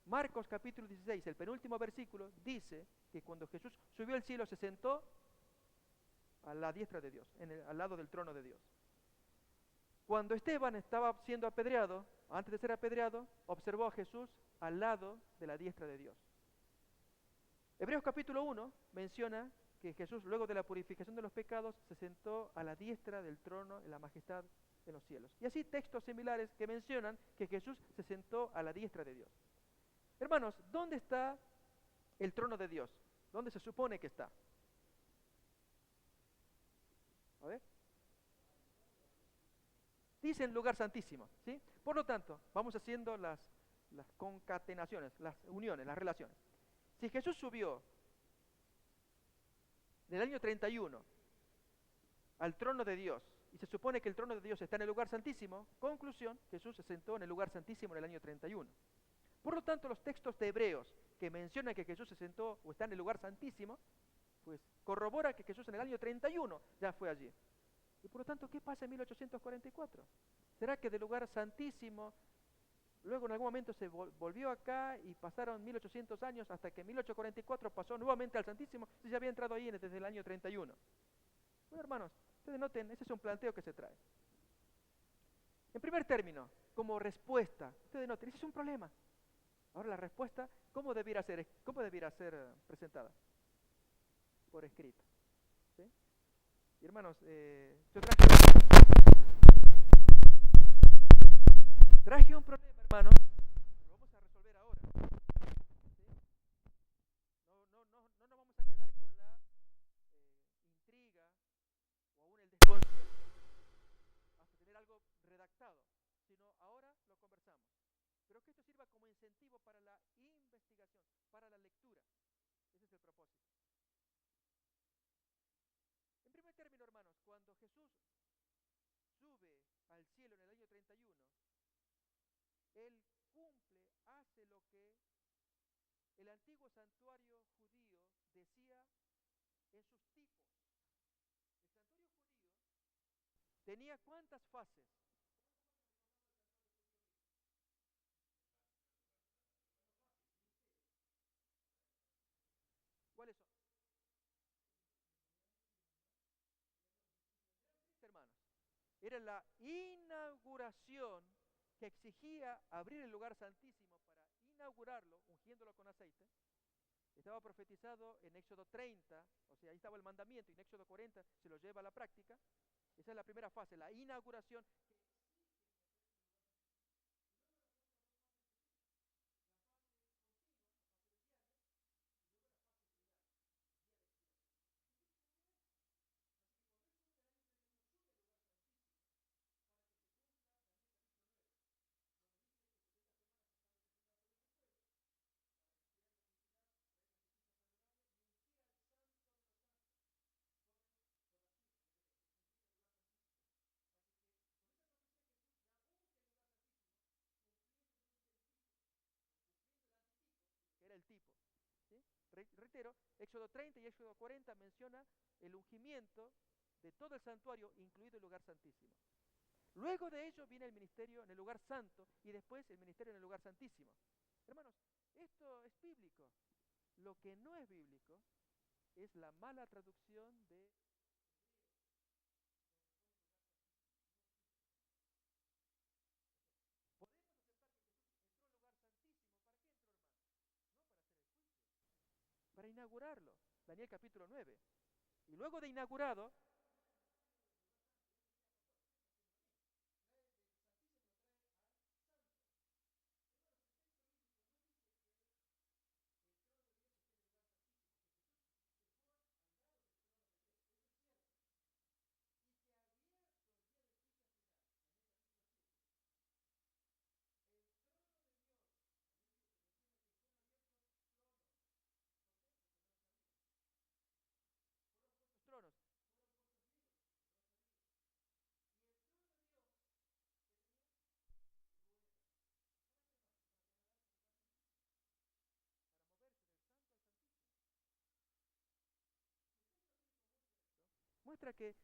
Marcos capítulo 16, el penúltimo versículo, dice que cuando Jesús subió al cielo se sentó a la diestra de Dios, al lado del trono de Dios. Cuando Esteban estaba siendo apedreado, antes de ser apedreado, observó a Jesús al lado de la diestra de Dios. Hebreos capítulo 1 menciona que Jesús, luego de la purificación de los pecados, se sentó a la diestra del trono en la majestad en los cielos. Y así textos similares que mencionan que Jesús se sentó a la diestra de Dios. Hermanos, ¿dónde está el trono de Dios? ¿Dónde se supone que está? A ver. Dice en lugar santísimo, ¿sí? Por lo tanto, vamos haciendo las concatenaciones, las uniones, las relaciones. Si Jesús subió en el año 31 al trono de Dios, y se supone que el trono de Dios está en el lugar santísimo, conclusión, Jesús se sentó en el lugar santísimo en el año 31. Por lo tanto, los textos de Hebreos que mencionan que Jesús se sentó o está en el lugar santísimo, pues corrobora que Jesús en el año 31 ya fue allí. Y por lo tanto, ¿qué pasa en 1844? ¿Será que del lugar santísimo, luego en algún momento se volvió acá y pasaron 1800 años hasta que en 1844 pasó nuevamente al santísimo? Si ya había entrado ahí desde el año 31. Bueno, hermanos, ustedes noten, ese es un planteo que se trae. En primer término, como respuesta, ustedes noten, ese es un problema. Ahora la respuesta, ¿cómo debiera ser presentada? Por escrito. ¿Sí? Y hermanos, yo traje un problema, hermano, lo vamos a resolver ahora. ¿Sí? No nos vamos a quedar con la intriga o aún el desconcierto hasta tener algo redactado, sino ahora lo conversamos. Pero que esto sirva como incentivo para la investigación, para la lectura. Ese es el propósito. En primer término, hermanos, cuando Jesús sube al cielo en el año 31, Él cumple, hace lo que el antiguo santuario judío decía en sus tipos. El santuario judío tenía ¿cuántas fases? ¿Cuáles son? Hermanos, era la inauguración que exigía abrir el lugar santísimo para inaugurarlo, ungiéndolo con aceite. Estaba profetizado en Éxodo 30, o sea, ahí estaba el mandamiento, y en Éxodo 40 se lo lleva a la práctica. Esa es la primera fase, la inauguración. Que era el tipo. ¿Sí? Reitero, Éxodo 30 y Éxodo 40 menciona el ungimiento de todo el santuario, incluido el lugar santísimo. Luego de ello viene el ministerio en el lugar santo y después el ministerio en el lugar santísimo. Hermanos, esto es bíblico. Lo que no es bíblico es la mala traducción de para inaugurarlo. Daniel capítulo 9. Y luego de inaugurado, tronos. muestra que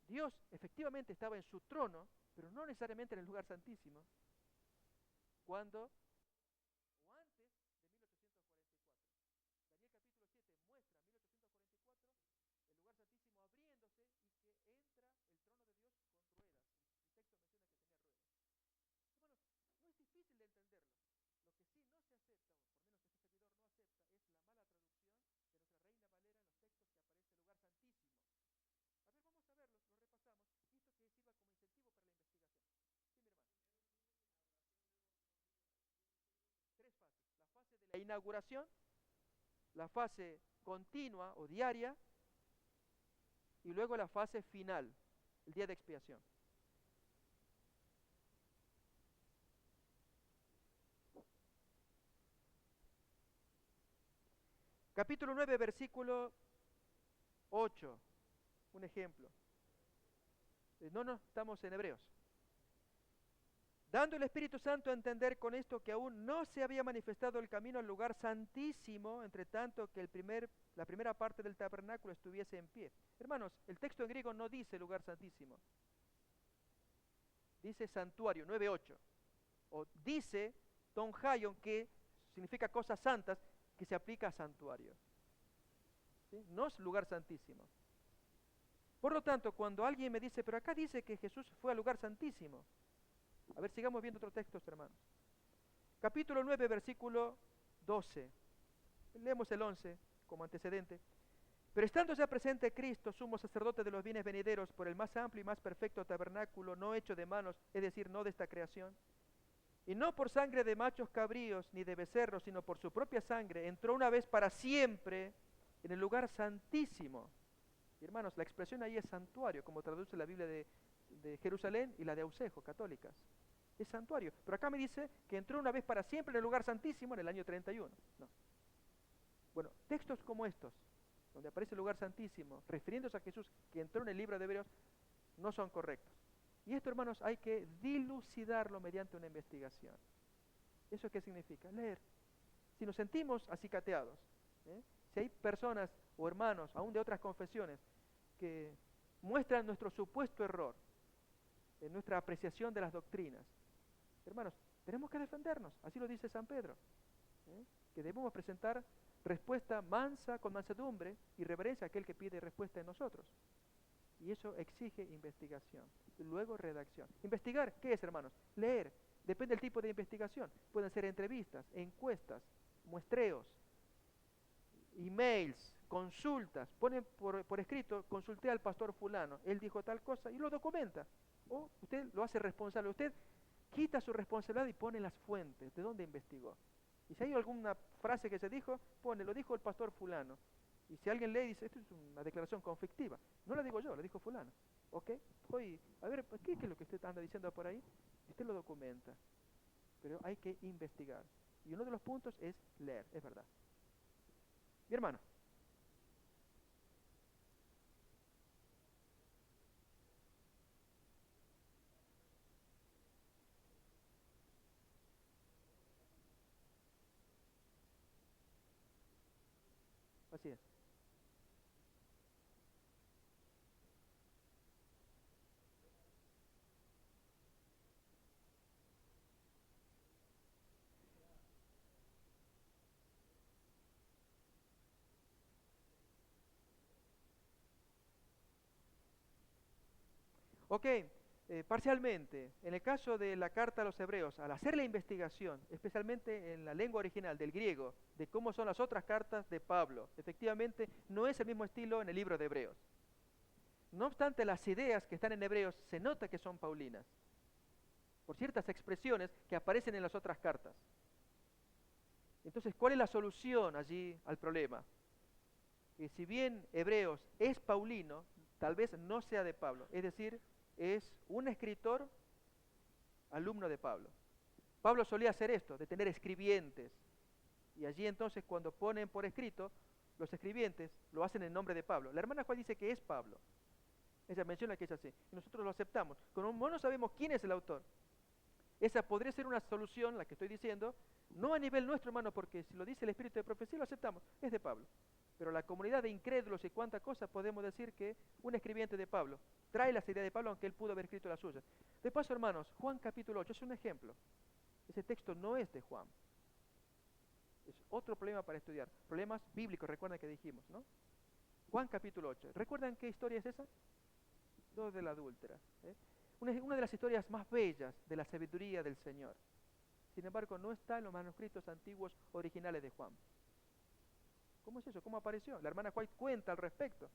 Dios efectivamente estaba en su trono, pero no necesariamente en el lugar santísimo, cuando o antes de 1844. Daniel capítulo 7 muestra 1844 el lugar santísimo abriéndose y que entra el trono de Dios con ruedas. El texto menciona que tenía ruedas. Hermanos, no es difícil de entenderlo. Lo que sí no se acepta, o por lo menos este servidor no acepta, es la mala traducción de nuestra Reina Valera en los textos que aparece el lugar santísimo. A ver, vamos a verlos, los repasamos, y esto que sirva como incentivo para la investigación. Sí, mi hermano. Tres fases. La fase de la inauguración, la fase continua o diaria, y luego la fase final, el día de expiación. Capítulo 9, versículo 8, un ejemplo. No, estamos en Hebreos. Dando el Espíritu Santo a entender con esto que aún no se había manifestado el camino al lugar santísimo, entre tanto que la primera parte del tabernáculo estuviese en pie. Hermanos, el texto en griego no dice lugar santísimo, dice santuario, 9:8. O dice Tom Hayon, que significa cosas santas, que se aplica a santuario. ¿Sí? No es lugar santísimo. Por lo tanto, cuando alguien me dice, pero acá dice que Jesús fue al lugar santísimo. A ver, sigamos viendo otros textos, hermanos. Capítulo 9, versículo 12. Leemos el 11 como antecedente. Pero estando ya presente Cristo, sumo sacerdote de los bienes venideros, por el más amplio y más perfecto tabernáculo, no hecho de manos, es decir, no de esta creación, y no por sangre de machos cabríos ni de becerros, sino por su propia sangre, entró una vez para siempre en el lugar santísimo. Y hermanos, la expresión ahí es santuario, como traduce la Biblia de Jerusalén y la de Eusejo, católicas. Es santuario. Pero acá me dice que entró una vez para siempre en el lugar santísimo en el año 31. No. Bueno, textos como estos, donde aparece el lugar santísimo, refiriéndose a Jesús que entró en el libro de Hebreos, no son correctos. Y esto, hermanos, hay que dilucidarlo mediante una investigación. ¿Eso qué significa? Leer. Si nos sentimos acicateados, si hay personas o hermanos, aún de otras confesiones, que muestran nuestro supuesto error en nuestra apreciación de las doctrinas, hermanos, tenemos que defendernos, así lo dice San Pedro, que debemos presentar respuesta mansa, con mansedumbre y reverencia a aquel que pide respuesta en nosotros. Y eso exige investigación, luego redacción. ¿Investigar qué es, hermanos? Leer. Depende del tipo de investigación. Pueden ser entrevistas, encuestas, muestreos, emails, consultas. Ponen por escrito, consulté al pastor fulano, él dijo tal cosa y lo documenta. O usted lo hace responsable. Usted quita su responsabilidad y pone las fuentes, de dónde investigó. Y si hay alguna frase que se dijo, lo dijo el pastor fulano. Y si alguien lee y dice, esto es una declaración conflictiva, no la digo yo, la dijo fulano. ¿Ok? A ver, ¿qué es lo que usted anda diciendo por ahí? Y usted lo documenta. Pero hay que investigar. Y uno de los puntos es leer, es verdad. Mi hermano. Así es. Ok, parcialmente. En el caso de la carta a los hebreos, al hacer la investigación, especialmente en la lengua original del griego, de cómo son las otras cartas de Pablo, efectivamente no es el mismo estilo en el libro de Hebreos. No obstante, las ideas que están en Hebreos se nota que son paulinas, por ciertas expresiones que aparecen en las otras cartas. Entonces, ¿cuál es la solución allí al problema? Que si bien Hebreos es paulino, tal vez no sea de Pablo, es decir, es un escritor alumno de Pablo. Pablo solía hacer esto, de tener escribientes, y allí entonces cuando ponen por escrito, los escribientes lo hacen en nombre de Pablo. La hermana Juan dice que es Pablo, ella menciona que es así, y nosotros lo aceptamos, como no sabemos quién es el autor. Esa podría ser una solución, la que estoy diciendo, no a nivel nuestro, hermano, porque si lo dice el Espíritu de profecía, lo aceptamos, es de Pablo. Pero la comunidad de incrédulos y cuánta cosa podemos decir que un escribiente de Pablo trae las ideas de Pablo, aunque él pudo haber escrito las suyas. De paso, hermanos, Juan capítulo 8 es un ejemplo. Ese texto no es de Juan. Es otro problema para estudiar. Problemas bíblicos, recuerden que dijimos, ¿no? Juan capítulo 8. ¿Recuerdan qué historia es esa? Lo de la adúltera. Una de las historias más bellas de la sabiduría del Señor. Sin embargo, no está en los manuscritos antiguos originales de Juan. ¿Cómo es eso? ¿Cómo apareció? La hermana White cuenta al respecto.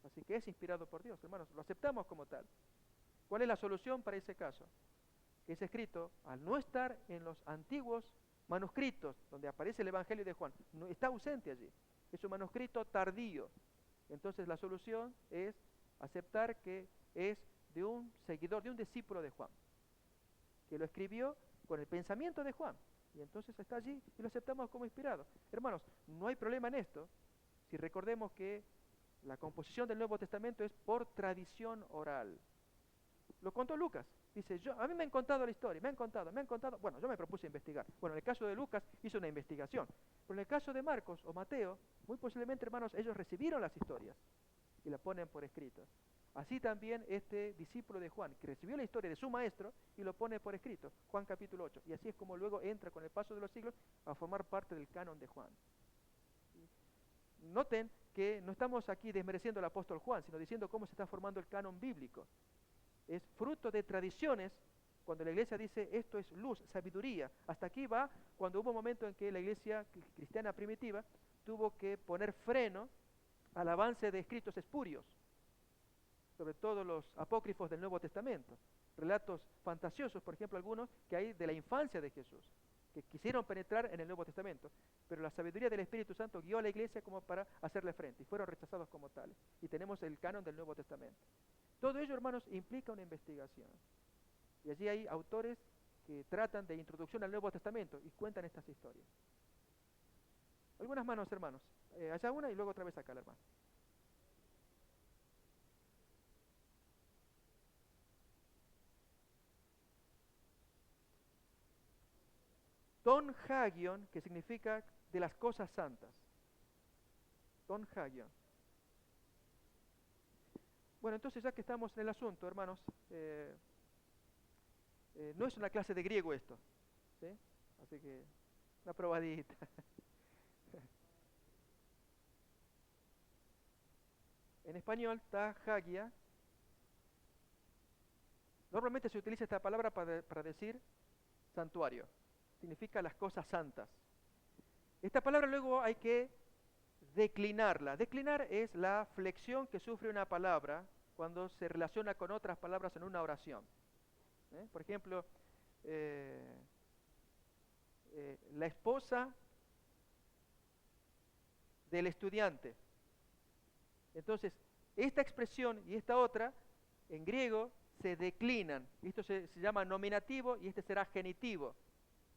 Así que es inspirado por Dios, hermanos. Lo aceptamos como tal. ¿Cuál es la solución para ese caso? Que es escrito, al no estar en los antiguos manuscritos donde aparece el Evangelio de Juan, no, está ausente allí. Es un manuscrito tardío. Entonces la solución es aceptar que es de un seguidor, de un discípulo de Juan, que lo escribió con el pensamiento de Juan. Y entonces está allí y lo aceptamos como inspirado. Hermanos, no hay problema en esto si recordemos que la composición del Nuevo Testamento es por tradición oral. Lo contó Lucas. Dice, a mí me han contado la historia, me han contado. Bueno, yo me propuse investigar. Bueno, en el caso de Lucas hizo una investigación. Pero en el caso de Marcos o Mateo, muy posiblemente, hermanos, ellos recibieron las historias y la ponen por escrito. Así también este discípulo de Juan, que recibió la historia de su maestro y lo pone por escrito, Juan capítulo 8. Y así es como luego entra con el paso de los siglos a formar parte del canon de Juan. Noten que no estamos aquí desmereciendo al apóstol Juan, sino diciendo cómo se está formando el canon bíblico. Es fruto de tradiciones, cuando la iglesia dice esto es luz, sabiduría. Hasta aquí va cuando hubo un momento en que la iglesia cristiana primitiva tuvo que poner freno al avance de escritos espurios, sobre todo los apócrifos del Nuevo Testamento, relatos fantasiosos, por ejemplo, algunos que hay de la infancia de Jesús, que quisieron penetrar en el Nuevo Testamento, pero la sabiduría del Espíritu Santo guió a la iglesia como para hacerle frente, y fueron rechazados como tales, y tenemos el canon del Nuevo Testamento. Todo ello, hermanos, implica una investigación, y allí hay autores que tratan de introducción al Nuevo Testamento y cuentan estas historias. Algunas manos, hermanos, allá una y luego otra vez acá, la hermana. Don Hagion, que significa de las cosas santas. Don Hagion. Bueno, entonces ya que estamos en el asunto, hermanos, no es una clase de griego esto, ¿sí? Así que una probadita. En español, ta hagia. Normalmente se utiliza esta palabra para decir santuario. Significa las cosas santas. Esta palabra luego hay que declinarla. Declinar es la flexión que sufre una palabra cuando se relaciona con otras palabras en una oración. Por ejemplo, la esposa del estudiante. Entonces, esta expresión y esta otra, en griego, se declinan. Esto se llama nominativo y este será genitivo.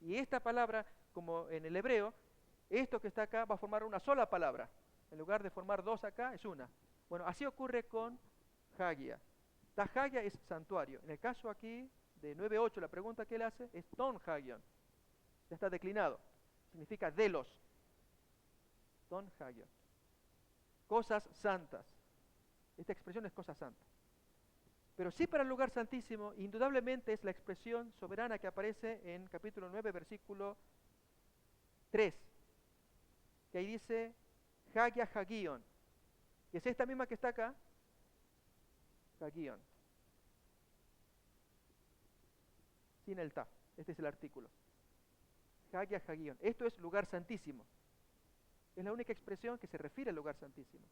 Y esta palabra, como en el hebreo, esto que está acá va a formar una sola palabra. En lugar de formar dos acá, es una. Bueno, así ocurre con hagia. Ta hagia es santuario. En el caso aquí de 9.8, la pregunta que él hace es ton hagion. Ya está declinado. Significa delos. Ton hagion. Cosas santas. Esta expresión es cosa santa. Pero sí para el lugar santísimo, indudablemente es la expresión soberana que aparece en capítulo 9, versículo 3, que ahí dice Hagia Hagion, que es esta misma que está acá, Hagion, sin el ta, este es el artículo. Hagia Hagion, esto es lugar santísimo. Es la única expresión que se refiere al lugar santísimo.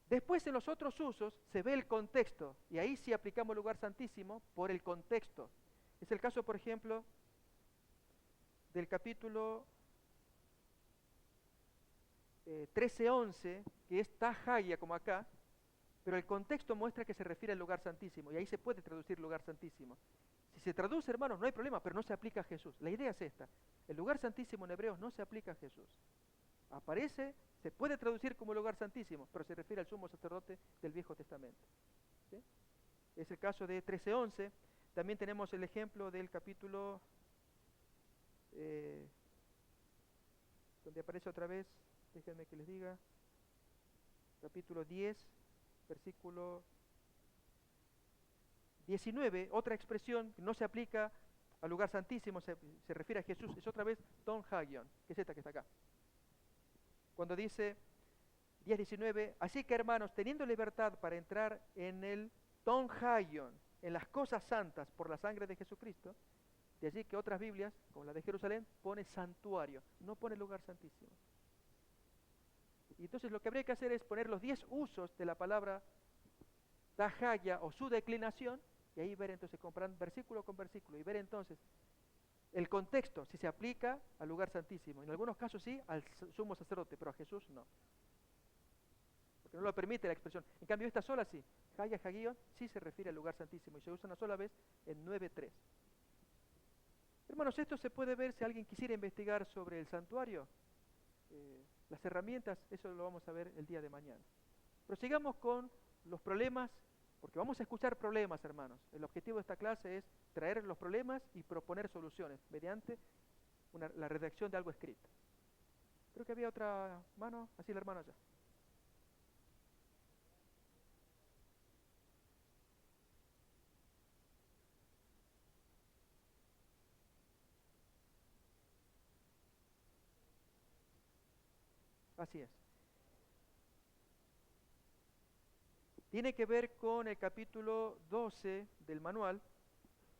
Después en los otros usos se ve el contexto, y ahí sí aplicamos lugar santísimo por el contexto. Es el caso, por ejemplo, del capítulo 13:11, que es ta hagia como acá, pero el contexto muestra que se refiere al lugar santísimo, y ahí se puede traducir lugar santísimo. Si se traduce, hermanos, no hay problema, pero no se aplica a Jesús. La idea es esta: el lugar santísimo en hebreo no se aplica a Jesús. Aparece, se puede traducir como lugar santísimo, pero se refiere al sumo sacerdote del Viejo Testamento. ¿Sí? Es el caso de 13:11. También tenemos el ejemplo del capítulo, donde aparece otra vez déjenme que les diga, capítulo 10, versículo 19, otra expresión que no se aplica al lugar santísimo, se refiere a Jesús, es otra vez Don Hagion, que es esta que está acá. Cuando dice 10:19, así que hermanos, teniendo libertad para entrar en el Don Hagion, en las cosas santas por la sangre de Jesucristo, de allí que otras Biblias, como la de Jerusalén, pone santuario, no pone lugar santísimo. Y entonces lo que habría que hacer es poner los 10 usos de la palabra Dahagia o su declinación, y ahí ver entonces, comparar versículo con versículo, y ver entonces el contexto, si se aplica al lugar santísimo. En algunos casos sí, al sumo sacerdote, pero a Jesús no. Porque no lo permite la expresión. En cambio, esta sola sí, Hagia Hagion, sí se refiere al lugar santísimo, y se usa una sola vez en 9:3. Hermanos, esto se puede ver si alguien quisiera investigar sobre el santuario. Las herramientas, eso lo vamos a ver el día de mañana. Pero sigamos con los problemas, porque vamos a escuchar problemas, hermanos. El objetivo de esta clase es traer los problemas y proponer soluciones mediante la redacción de algo escrito. Creo que había otra mano, así el hermano allá. Así es. Tiene que ver con el capítulo 12 del manual,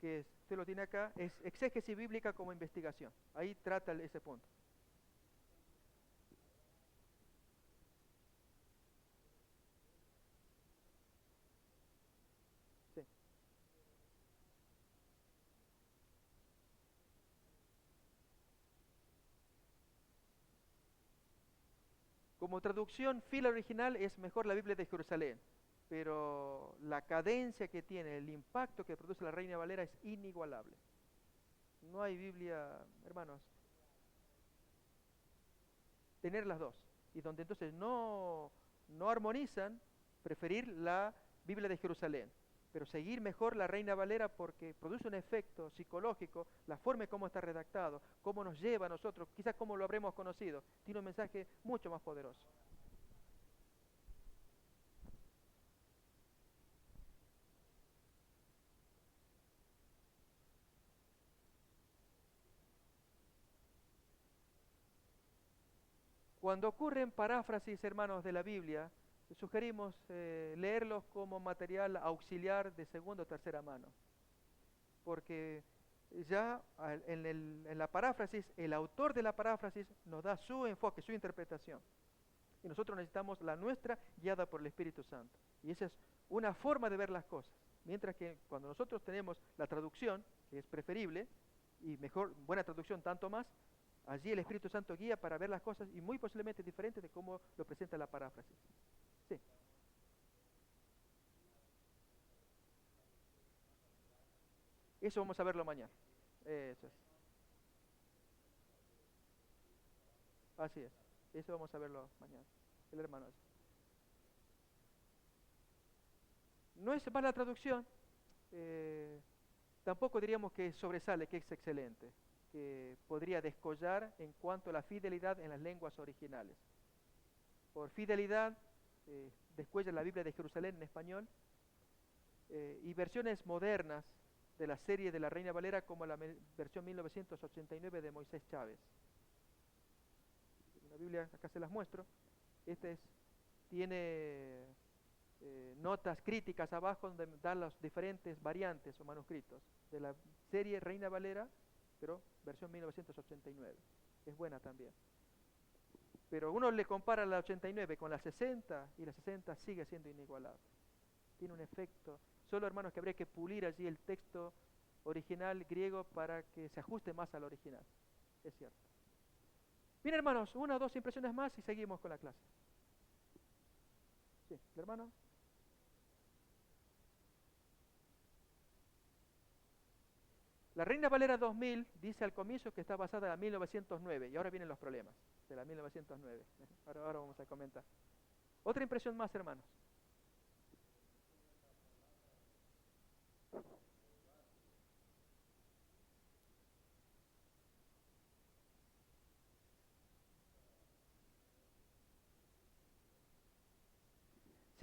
que usted lo tiene acá, es exégesis bíblica como investigación. Ahí trata ese punto. Sí. Como traducción fila original es mejor la Biblia de Jerusalén, pero la cadencia que tiene, el impacto que produce la Reina Valera es inigualable. No hay Biblia, hermanos, tener las dos. Y donde entonces no armonizan, preferir la Biblia de Jerusalén, pero seguir mejor la Reina Valera porque produce un efecto psicológico, la forma en cómo está redactado, cómo nos lleva a nosotros, quizás cómo lo habremos conocido, tiene un mensaje mucho más poderoso. Cuando ocurren paráfrasis, hermanos, de la Biblia, sugerimos leerlos como material auxiliar de segunda o tercera mano, porque ya en la paráfrasis, el autor de la paráfrasis nos da su enfoque, su interpretación, y nosotros necesitamos la nuestra guiada por el Espíritu Santo. Y esa es una forma de ver las cosas, mientras que cuando nosotros tenemos la traducción, que es preferible, y mejor, buena traducción tanto más, allí el Espíritu Santo guía para ver las cosas y muy posiblemente diferente de cómo lo presenta la paráfrasis. Sí, eso vamos a verlo mañana. Eso es. Así es. Eso vamos a verlo mañana. El hermano. No es mala traducción. eh, Tampoco diríamos que sobresale, que es excelente, que podría descollar en cuanto a la fidelidad en las lenguas originales. Por fidelidad, descuella la Biblia de Jerusalén en español y versiones modernas de la serie de la Reina Valera como la versión 1989 de Moisés Chávez. La Biblia, acá se las muestro. Este tiene notas críticas abajo donde dan las diferentes variantes o manuscritos de la serie Reina Valera, pero versión 1989. Es buena también. Pero uno le compara la 89 con la 60 y la 60 sigue siendo inigualable. Tiene un efecto. Solo, hermanos, que habría que pulir allí el texto original griego para que se ajuste más al original. Es cierto. Bien, hermanos, una o dos impresiones más y seguimos con la clase. Sí, ¿el hermano? La Reina Valera 2000 dice al comienzo que está basada en la 1909 y ahora vienen los problemas de la 1909. Ahora vamos a comentar. Otra impresión más, hermanos.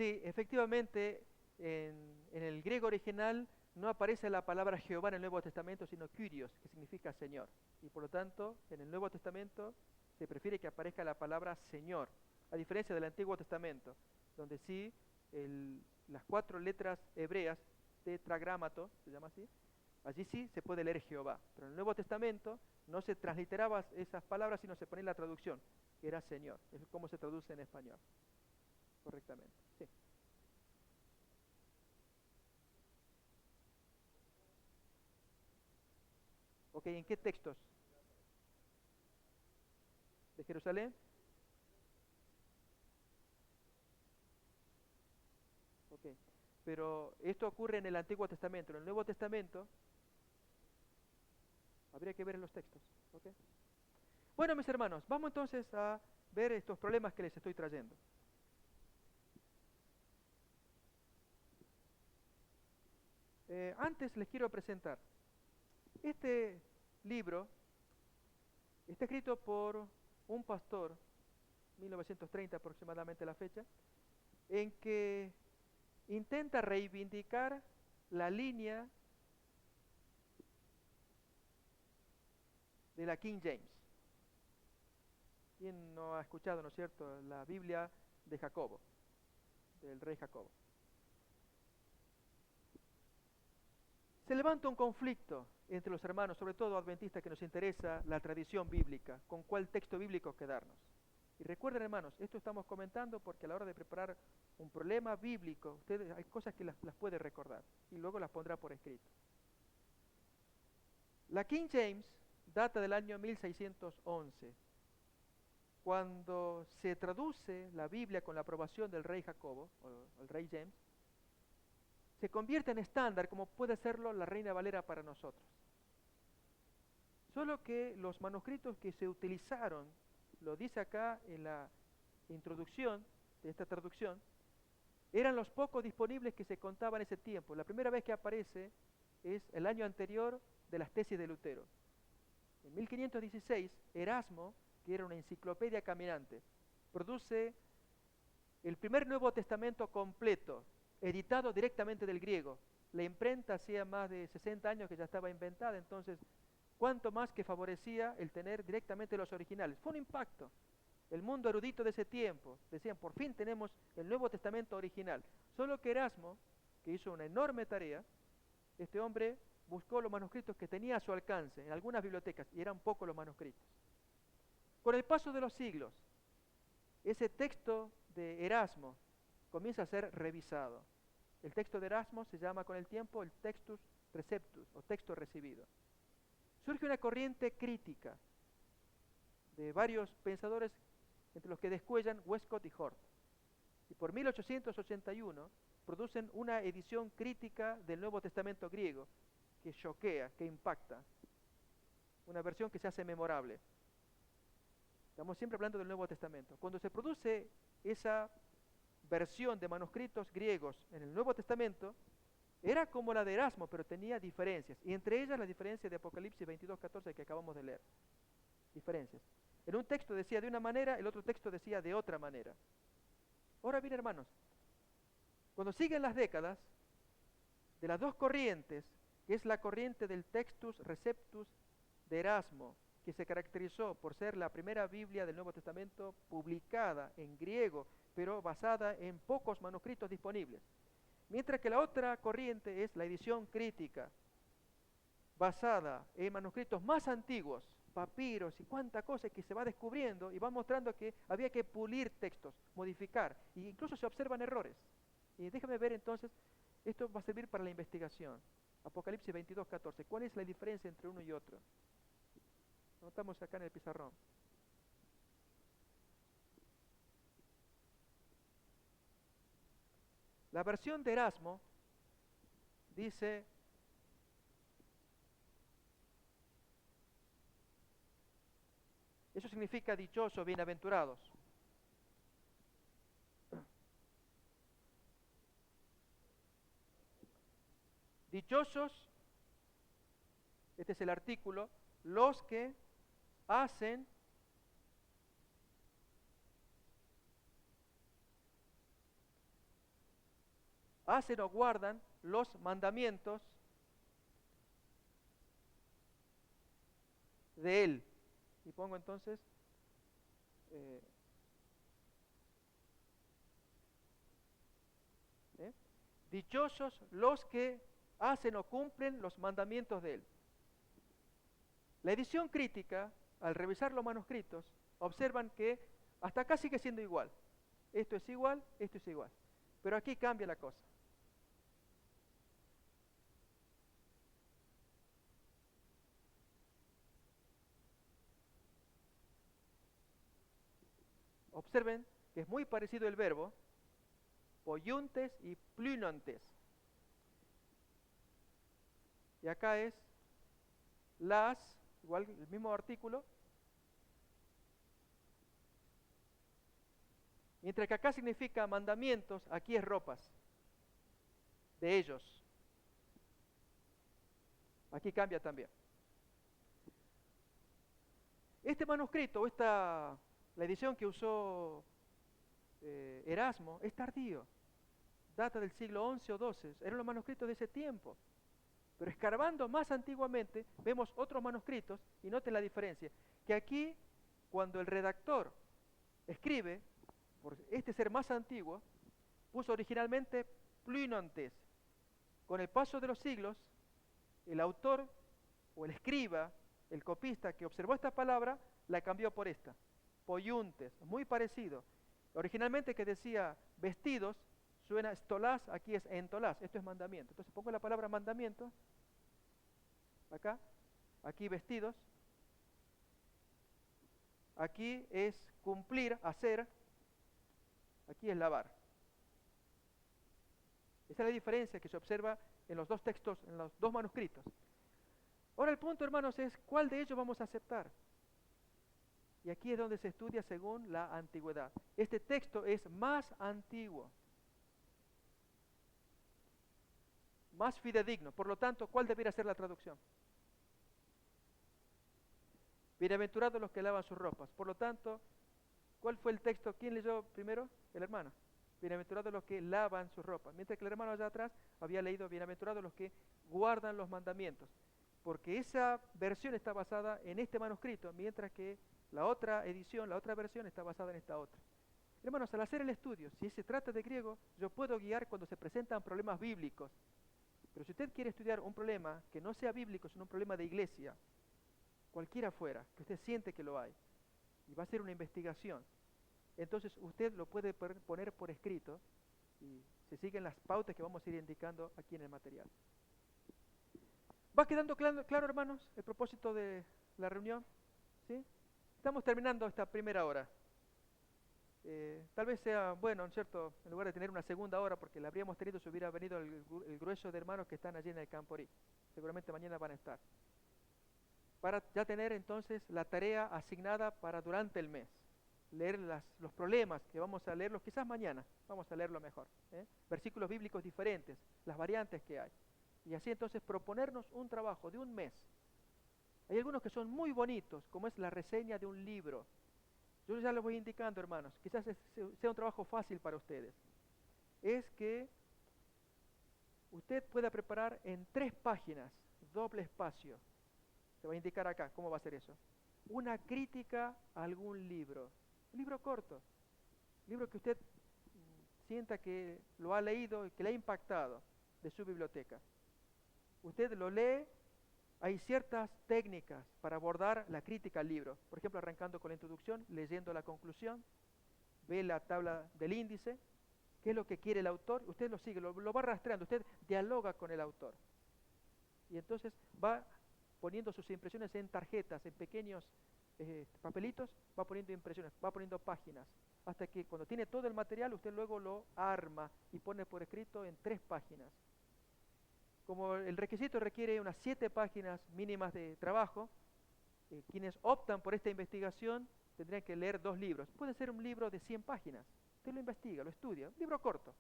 Sí, efectivamente, en el griego original no aparece la palabra Jehová en el Nuevo Testamento, sino Kyrios, que significa Señor. Y por lo tanto, en el Nuevo Testamento se prefiere que aparezca la palabra Señor, a diferencia del Antiguo Testamento, donde sí las 4 letras hebreas, tetragrámato, se llama así, allí sí se puede leer Jehová. Pero en el Nuevo Testamento no se transliteraba esas palabras, sino se ponía la traducción, que era Señor. Es como se traduce en español, correctamente. Sí. Ok, ¿en qué textos? ¿De Jerusalén? Ok, pero esto ocurre en el Antiguo Testamento. En el Nuevo Testamento habría que ver en los textos. ¿Ok? Bueno, mis hermanos, vamos entonces a ver estos problemas que les estoy trayendo. Antes les quiero presentar. Este libro está escrito por un pastor, 1930 aproximadamente la fecha, en que intenta reivindicar la línea de la King James. ¿Quién no ha escuchado, no es cierto?, la Biblia de Jacobo, del rey Jacobo. Se levanta un conflicto entre los hermanos, sobre todo adventistas, que nos interesa la tradición bíblica, con cuál texto bíblico quedarnos. Y recuerden, hermanos, esto estamos comentando porque a la hora de preparar un problema bíblico, ustedes hay cosas que las puede recordar y luego las pondrá por escrito. La King James data del año 1611, cuando se traduce la Biblia con la aprobación del rey Jacobo, o el rey James, se convierte en estándar como puede serlo la Reina Valera para nosotros. Solo que los manuscritos que se utilizaron, lo dice acá en la introducción de esta traducción, eran los pocos disponibles que se contaban en ese tiempo. La primera vez que aparece es el año anterior de las tesis de Lutero. En 1516, Erasmo, que era una enciclopedia caminante, produce el primer Nuevo Testamento completo, editado directamente del griego. La imprenta hacía más de 60 años que ya estaba inventada, entonces, cuánto más que favorecía el tener directamente los originales. Fue un impacto. El mundo erudito de ese tiempo decían, por fin tenemos el Nuevo Testamento original. Solo que Erasmo, que hizo una enorme tarea, este hombre buscó los manuscritos que tenía a su alcance en algunas bibliotecas, y eran pocos los manuscritos. Con el paso de los siglos, ese texto de Erasmo comienza a ser revisado. El texto de Erasmo se llama con el tiempo el Textus Receptus, o texto recibido. Surge una corriente crítica de varios pensadores, entre los que descuellan Westcott y Hort. Y por 1881 producen una edición crítica del Nuevo Testamento griego, que choquea, que impacta. Una versión que se hace memorable. Estamos siempre hablando del Nuevo Testamento. Cuando se produce esa versión de manuscritos griegos en el Nuevo Testamento, era como la de Erasmo, pero tenía diferencias. Y entre ellas la diferencia de Apocalipsis 22:14 que acabamos de leer. Diferencias. En un texto decía de una manera, el otro texto decía de otra manera. Ahora bien, hermanos, cuando siguen las décadas, de las dos corrientes, que es la corriente del Textus Receptus de Erasmo, que se caracterizó por ser la primera Biblia del Nuevo Testamento publicada en griego, pero basada en pocos manuscritos disponibles. Mientras que la otra corriente es la edición crítica, basada en manuscritos más antiguos, papiros y cuánta cosa que se va descubriendo y va mostrando que había que pulir textos, modificar, e incluso se observan errores. Y déjame ver entonces, esto va a servir para la investigación. Apocalipsis 22:14, ¿cuál es la diferencia entre uno y otro? Notamos acá en el pizarrón. La versión de Erasmo dice: eso significa dichosos, bienaventurados. Dichosos, este es el artículo, los que hacen hacen o guardan los mandamientos de Él. Y pongo entonces dichosos los que hacen o cumplen los mandamientos de Él. La edición crítica, al revisar los manuscritos, observan que hasta acá sigue siendo igual. Esto es igual, esto es igual. Pero aquí cambia la cosa. Observen que es muy parecido el verbo, poiuntes y plynontes. Y acá es las, igual el mismo artículo, mientras que acá significa mandamientos, aquí es ropas de ellos. Aquí cambia también. Este manuscrito, la edición que usó Erasmo, es tardío. Data del siglo XI o XII. Eran los manuscritos de ese tiempo. Pero escarbando más antiguamente, vemos otros manuscritos, y noten la diferencia, que aquí, cuando el redactor escribe, por este ser más antiguo, puso originalmente plynontes. Con el paso de los siglos, el autor o el escriba, el copista que observó esta palabra, la cambió por esta, poiuntes, muy parecido. Originalmente que decía vestidos, suena stolás, aquí es entolás, esto es mandamiento. Entonces pongo la palabra mandamiento, acá, aquí vestidos, aquí es cumplir, hacer, aquí es lavar. Esa es la diferencia que se observa en los dos textos, en los dos manuscritos. Ahora el punto, hermanos, es ¿cuál de ellos vamos a aceptar? Y aquí es donde se estudia según la antigüedad. Este texto es más antiguo, más fidedigno. Por lo tanto, ¿cuál debería ser la traducción? Bienaventurados los que lavan sus ropas. Por lo tanto, ¿cuál fue el texto? ¿Quién leyó primero? El hermano. Bienaventurados los que lavan sus ropas. Mientras que el hermano allá atrás había leído bienaventurados los que guardan los mandamientos. Porque esa versión está basada en este manuscrito, mientras que la otra edición, la otra versión está basada en esta otra. Hermanos, al hacer el estudio, si se trata de griego, yo puedo guiar cuando se presentan problemas bíblicos. Pero si usted quiere estudiar un problema que no sea bíblico, sino un problema de iglesia, cualquiera fuera, que usted siente que lo hay, y va a ser una investigación, entonces usted lo puede poner por escrito y se siguen las pautas que vamos a ir indicando aquí en el material. ¿Va quedando claro, hermanos, el propósito de la reunión? ¿Sí? Estamos terminando esta primera hora. Tal vez sea bueno, ¿no es cierto?, en lugar de tener una segunda hora, porque la habríamos tenido si hubiera venido el grueso de hermanos que están allí en el Camporí. Seguramente mañana van a estar. Para ya tener entonces la tarea asignada para durante el mes. Leer los problemas que vamos a leerlos, quizás mañana, vamos a leerlo mejor. Versículos bíblicos diferentes, las variantes que hay. Y así entonces proponernos un trabajo de un mes. Hay algunos que son muy bonitos, como es la reseña de un libro. Yo ya les voy indicando, hermanos, quizás sea un trabajo fácil para ustedes. Es que usted pueda preparar en 3 páginas, doble espacio. Se va a indicar acá cómo va a ser eso. Una crítica a algún libro. Un libro corto. Libro que usted sienta que lo ha leído y que le ha impactado de su biblioteca. Usted lo lee, hay ciertas técnicas para abordar la crítica al libro. Por ejemplo, arrancando con la introducción, leyendo la conclusión, ve la tabla del índice, qué es lo que quiere el autor, usted lo sigue, lo va rastreando, usted dialoga con el autor. Y entonces va poniendo sus impresiones en tarjetas, en pequeños papelitos, va poniendo impresiones, va poniendo páginas, hasta que cuando tiene todo el material, usted luego lo arma y pone por escrito en 3 páginas. Como el requisito requiere unas 7 páginas mínimas de trabajo, quienes optan por esta investigación tendrían que leer 2 libros. Puede ser un libro de 100 páginas. Usted lo investiga, lo estudia, un libro corto.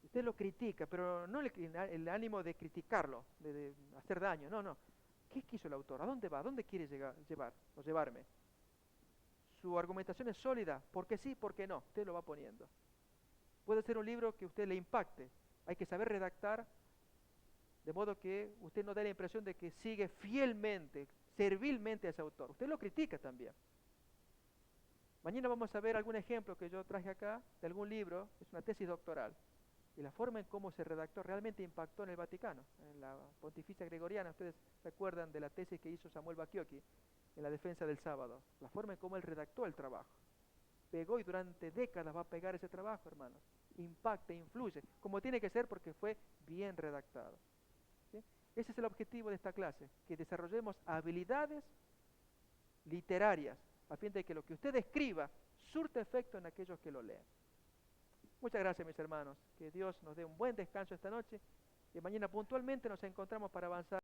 Usted lo critica, pero no el ánimo de criticarlo, de hacer daño, no. ¿Qué quiso el autor? ¿A dónde va? ¿A dónde quiere llevarme? Su argumentación es sólida, porque sí, porque no. Usted lo va poniendo. Puede ser un libro que a usted le impacte. Hay que saber redactar de modo que usted no dé la impresión de que sigue fielmente, servilmente a ese autor. Usted lo critica también. Mañana vamos a ver algún ejemplo que yo traje acá de algún libro, es una tesis doctoral. Y la forma en cómo se redactó realmente impactó en el Vaticano, en la Pontificia Gregoriana. Ustedes recuerdan de la tesis que hizo Samuel Bacchiocchi en la defensa del sábado. La forma en cómo él redactó el trabajo. Pegó y durante décadas va a pegar ese trabajo, hermanos. Impacta, influye, como tiene que ser porque fue bien redactado. ¿Sí? Ese es el objetivo de esta clase, que desarrollemos habilidades literarias, a fin de que lo que usted escriba surta efecto en aquellos que lo lean. Muchas gracias, mis hermanos. Que Dios nos dé un buen descanso esta noche y mañana puntualmente nos encontramos para avanzar.